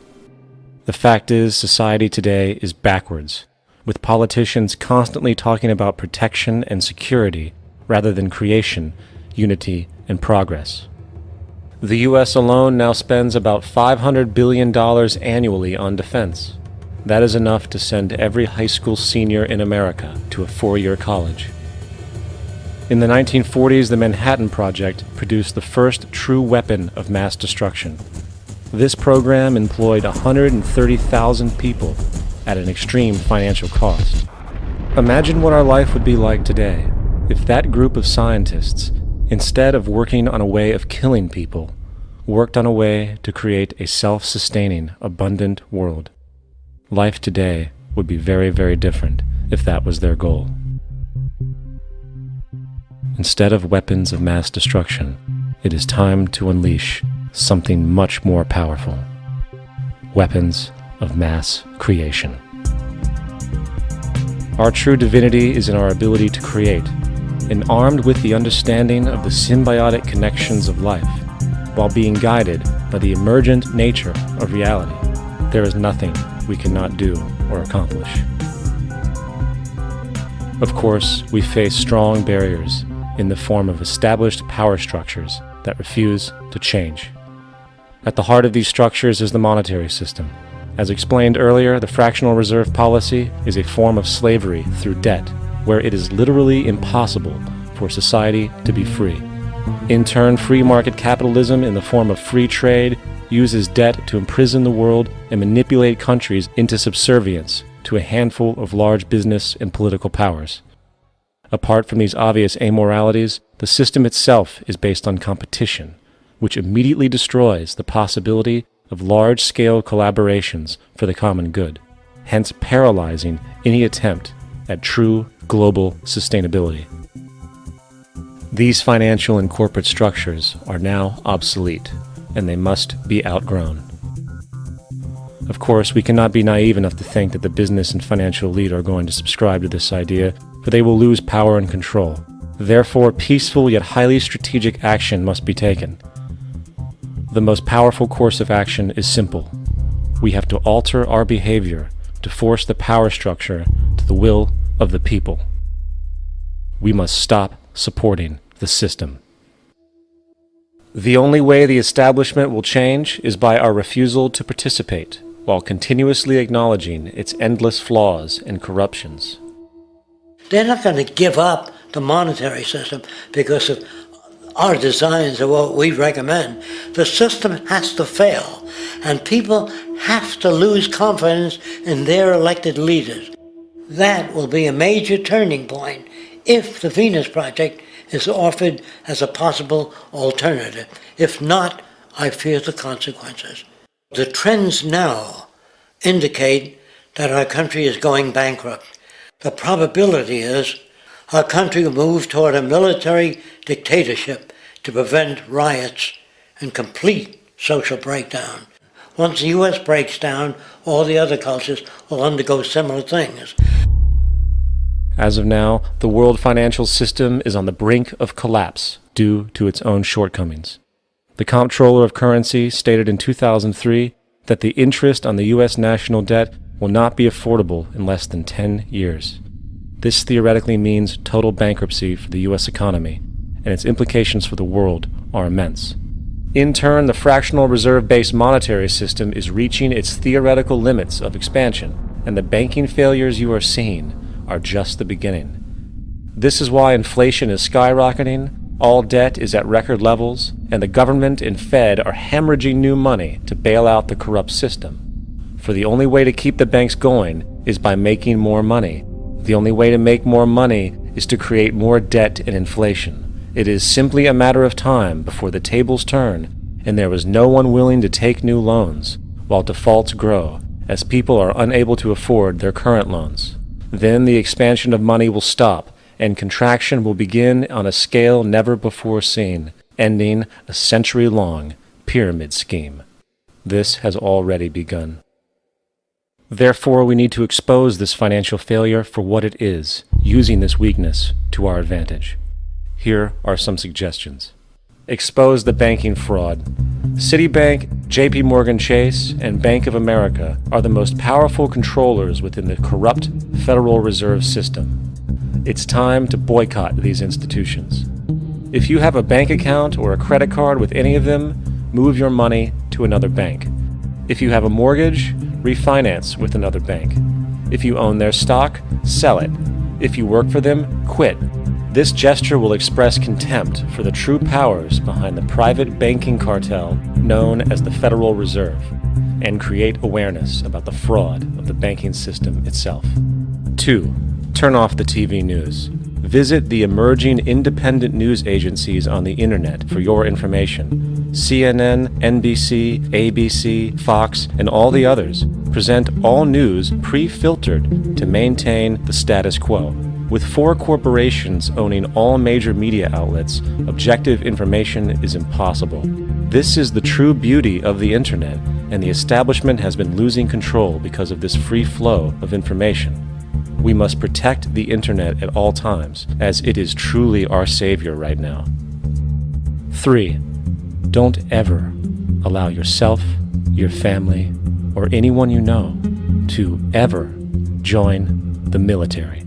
Speaker 6: The fact is, society today is backwards, with politicians constantly talking about protection and security rather than creation, unity, and progress. The U.S. alone now spends about $500 billion annually on defense. That is enough to send every high school senior in America to a 4-year college. In the 1940s, the Manhattan Project produced the first true weapon of mass destruction. This program employed 130,000 people at an extreme financial cost. Imagine what our life would be like today if that group of scientists, instead of working on a way of killing people, worked on a way to create a self-sustaining, abundant world. Life today would be very, very different if that was their goal. Instead of weapons of mass destruction, it is time to unleash something much more powerful. Weapons of mass creation. Our true divinity is in our ability to create, and armed with the understanding of the symbiotic connections of life, while being guided by the emergent nature of reality, there is nothing we cannot do or accomplish. Of course, we face strong barriers in the form of established power structures that refuse to change. At the heart of these structures is the monetary system. As explained earlier, the fractional reserve policy is a form of slavery through debt, where it is literally impossible for society to be free. In turn, free market capitalism in the form of free trade uses debt to imprison the world and manipulate countries into subservience to a handful of large business and political powers. Apart from these obvious amoralities, the system itself is based on competition, which immediately destroys the possibility of large-scale collaborations for the common good, hence paralyzing any attempt at true global sustainability. These financial and corporate structures are now obsolete, and they must be outgrown. Of course, we cannot be naive enough to think that the business and financial elite are going to subscribe to this idea, for they will lose power and control. Therefore, peaceful yet highly strategic action must be taken. The most powerful course of action is simple. We have to alter our behavior to force the power structure to the will of the people. We must stop supporting the system. The only way the establishment will change is by our refusal to participate, while continuously acknowledging its endless flaws and corruptions.
Speaker 12: They're not going to give up the monetary system because of our designs of what we recommend. The system has to fail, and people have to lose confidence in their elected leaders. That will be a major turning point if the Venus Project is offered as a possible alternative. If not, I fear the consequences. The trends now indicate that our country is going bankrupt. The probability is our country will move toward a military dictatorship to prevent riots and complete social breakdown. Once the U.S. breaks down, all the other cultures will undergo similar things.
Speaker 6: As of now, the world financial system is on the brink of collapse due to its own shortcomings. The Comptroller of Currency stated in 2003 that the interest on the U.S. national debt will not be affordable in less than 10 years. This theoretically means total bankruptcy for the U.S. economy, and its implications for the world are immense. In turn, the fractional reserve-based monetary system is reaching its theoretical limits of expansion, and the banking failures you are seeing are just the beginning. This is why inflation is skyrocketing, all debt is at record levels, and the government and Fed are hemorrhaging new money to bail out the corrupt system. For the only way to keep the banks going is by making more money. The only way to make more money is to create more debt and inflation. It is simply a matter of time before the tables turn, and there is no one willing to take new loans, while defaults grow, as people are unable to afford their current loans. Then the expansion of money will stop, and contraction will begin on a scale never before seen, ending a century-long pyramid scheme. This has already begun. Therefore, we need to expose this financial failure for what it is, using this weakness to our advantage. Here are some suggestions. Expose the banking fraud. Citibank, JP Morgan Chase, and Bank of America are the most powerful controllers within the corrupt Federal Reserve System. It's time to boycott these institutions. If you have a bank account or a credit card with any of them, move your money to another bank. If you have a mortgage, refinance with another bank. If you own their stock, sell it. If you work for them, quit. This gesture will express contempt for the true powers behind the private banking cartel known as the Federal Reserve, and create awareness about the fraud of the banking system itself. 2. Turn off the TV news. Visit the emerging independent news agencies on the internet for your information. CNN, NBC, ABC, Fox, and all the others present all news pre-filtered to maintain the status quo. With 4 corporations owning all major media outlets, objective information is impossible. This is the true beauty of the internet, and the establishment has been losing control because of this free flow of information. We must protect the internet at all times, as it is truly our savior right now. 3. Don't ever allow yourself, your family, or anyone you know to ever join the military.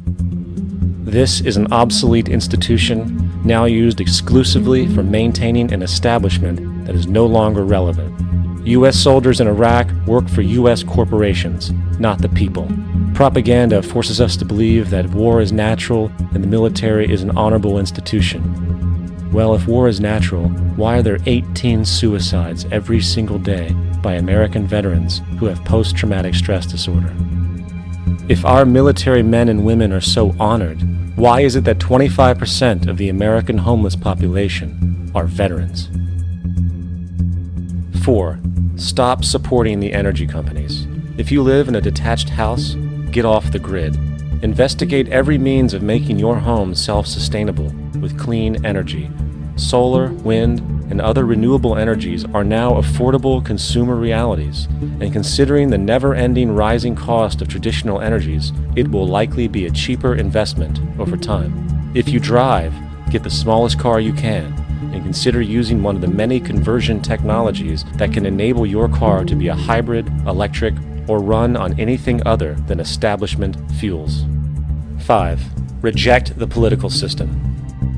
Speaker 6: This is an obsolete institution now used exclusively for maintaining an establishment that is no longer relevant. U.S. soldiers in Iraq work for U.S. corporations, not the people. Propaganda forces us to believe that war is natural and the military is an honorable institution. Well, if war is natural, why are there 18 suicides every single day by American veterans who have post-traumatic stress disorder? If our military men and women are so honored, why is it that 25% of the American homeless population are veterans? 4. Stop supporting the energy companies. If you live in a detached house, get off the grid. Investigate every means of making your home self-sustainable with clean energy. Solar, wind, and other renewable energies are now affordable consumer realities, and considering the never-ending rising cost of traditional energies, it will likely be a cheaper investment over time. If you drive, get the smallest car you can, and consider using one of the many conversion technologies that can enable your car to be a hybrid, electric, or run on anything other than establishment fuels. 5. Reject the political system.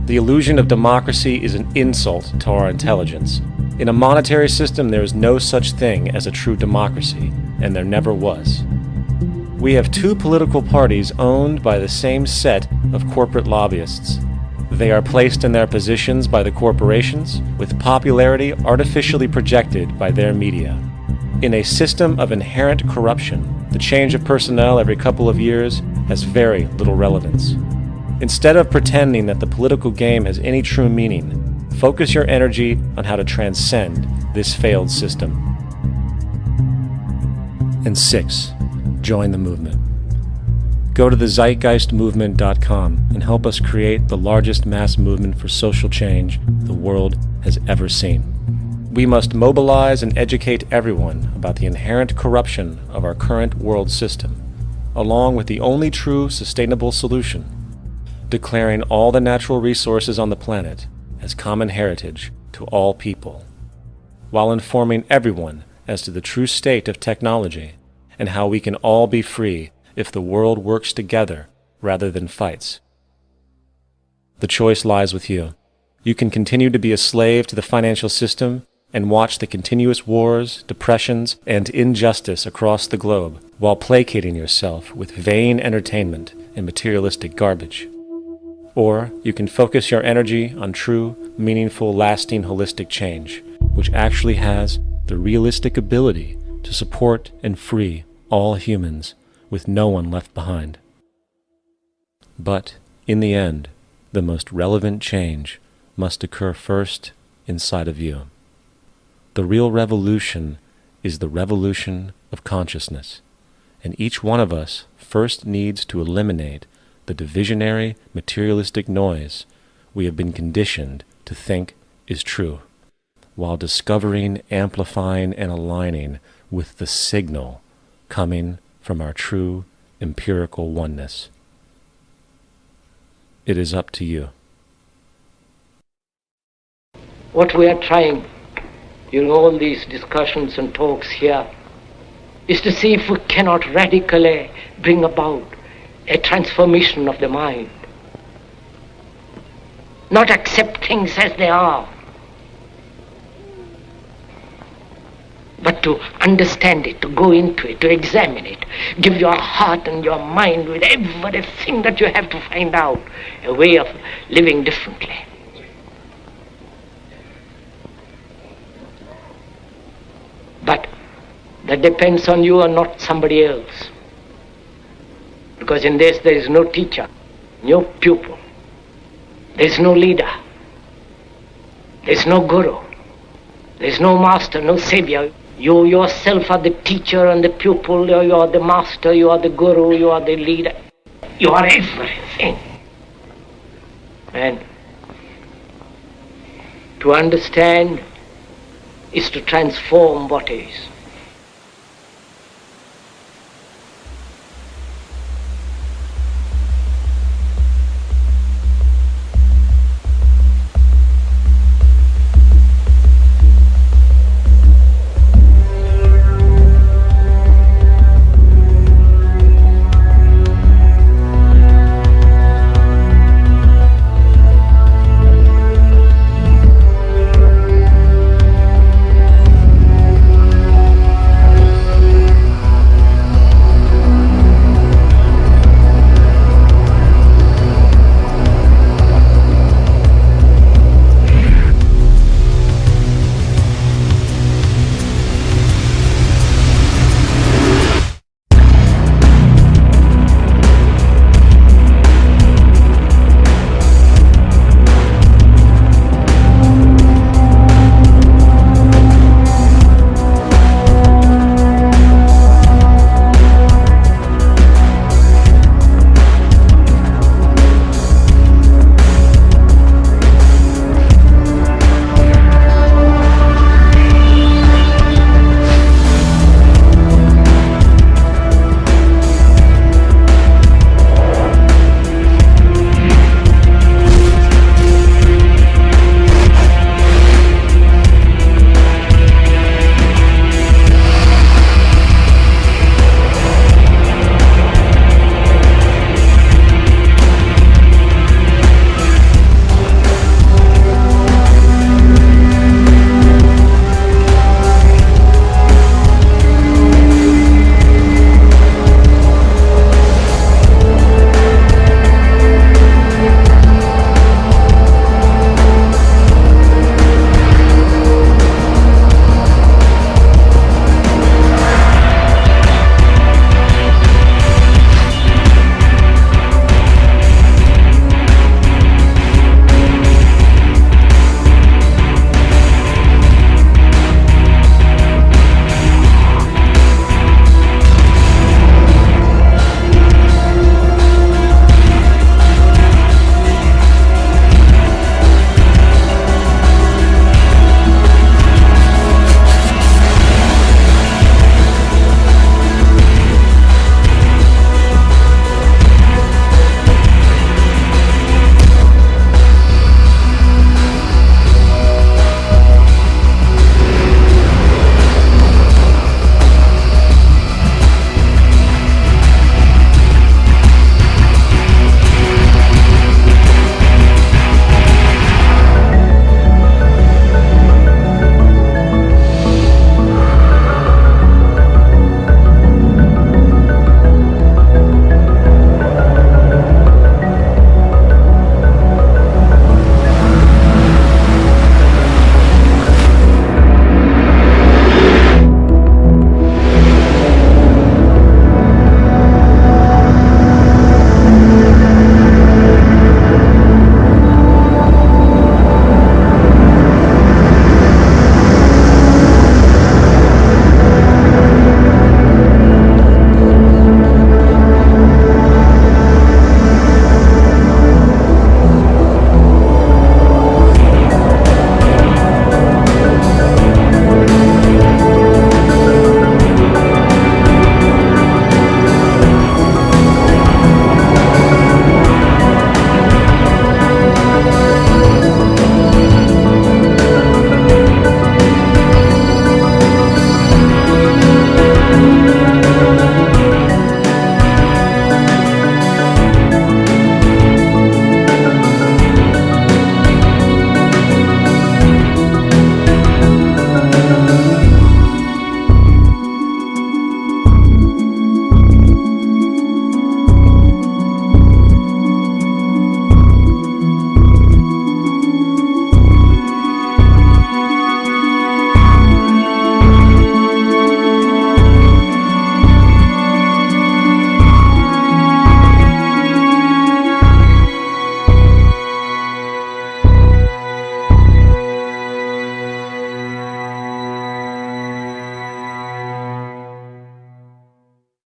Speaker 6: The illusion of democracy is an insult to our intelligence. In a monetary system, there is no such thing as a true democracy, and there never was. We have two political parties owned by the same set of corporate lobbyists. They are placed in their positions by the corporations, with popularity artificially projected by their media. In a system of inherent corruption, the change of personnel every couple of years has very little relevance. Instead of pretending that the political game has any true meaning, focus your energy on how to transcend this failed system. And 6. Join the movement. Go to the zeitgeistmovement.com and help us create the largest mass movement for social change the world has ever seen. We must mobilize and educate everyone about the inherent corruption of our current world system, along with the only true sustainable solution, declaring all the natural resources on the planet as common heritage to all people, while informing everyone as to the true state of technology and how we can all be free if the world works together rather than fights. The choice lies with you. You can continue to be a slave to the financial system and watch the continuous wars, depressions, and injustice across the globe while placating yourself with vain entertainment and materialistic garbage. Or you can focus your energy on true, meaningful, lasting, holistic change, which actually has the realistic ability to support and free all humans with no one left behind. But, in the end, the most relevant change must occur first inside of you. The real revolution is the revolution of consciousness, and each one of us first needs to eliminate the divisionary, materialistic noise we have been conditioned to think is true, while discovering, amplifying, and aligning with the signal coming from our true empirical oneness. It is up to you.
Speaker 5: What we are trying during all these discussions and talks here is to see if we cannot radically bring about a transformation of the mind. Not accept things as they are, but to understand it, to go into it, to examine it, give your heart and your mind with everything that you have to find out a way of living differently. But that depends on you and not somebody else. Because in this there is no teacher, no pupil, there is no leader, there is no guru, there is no master, no savior. You yourself are the teacher and the pupil, you are the master, you are the guru, you are the leader. You are everything. And to understand is to transform what is.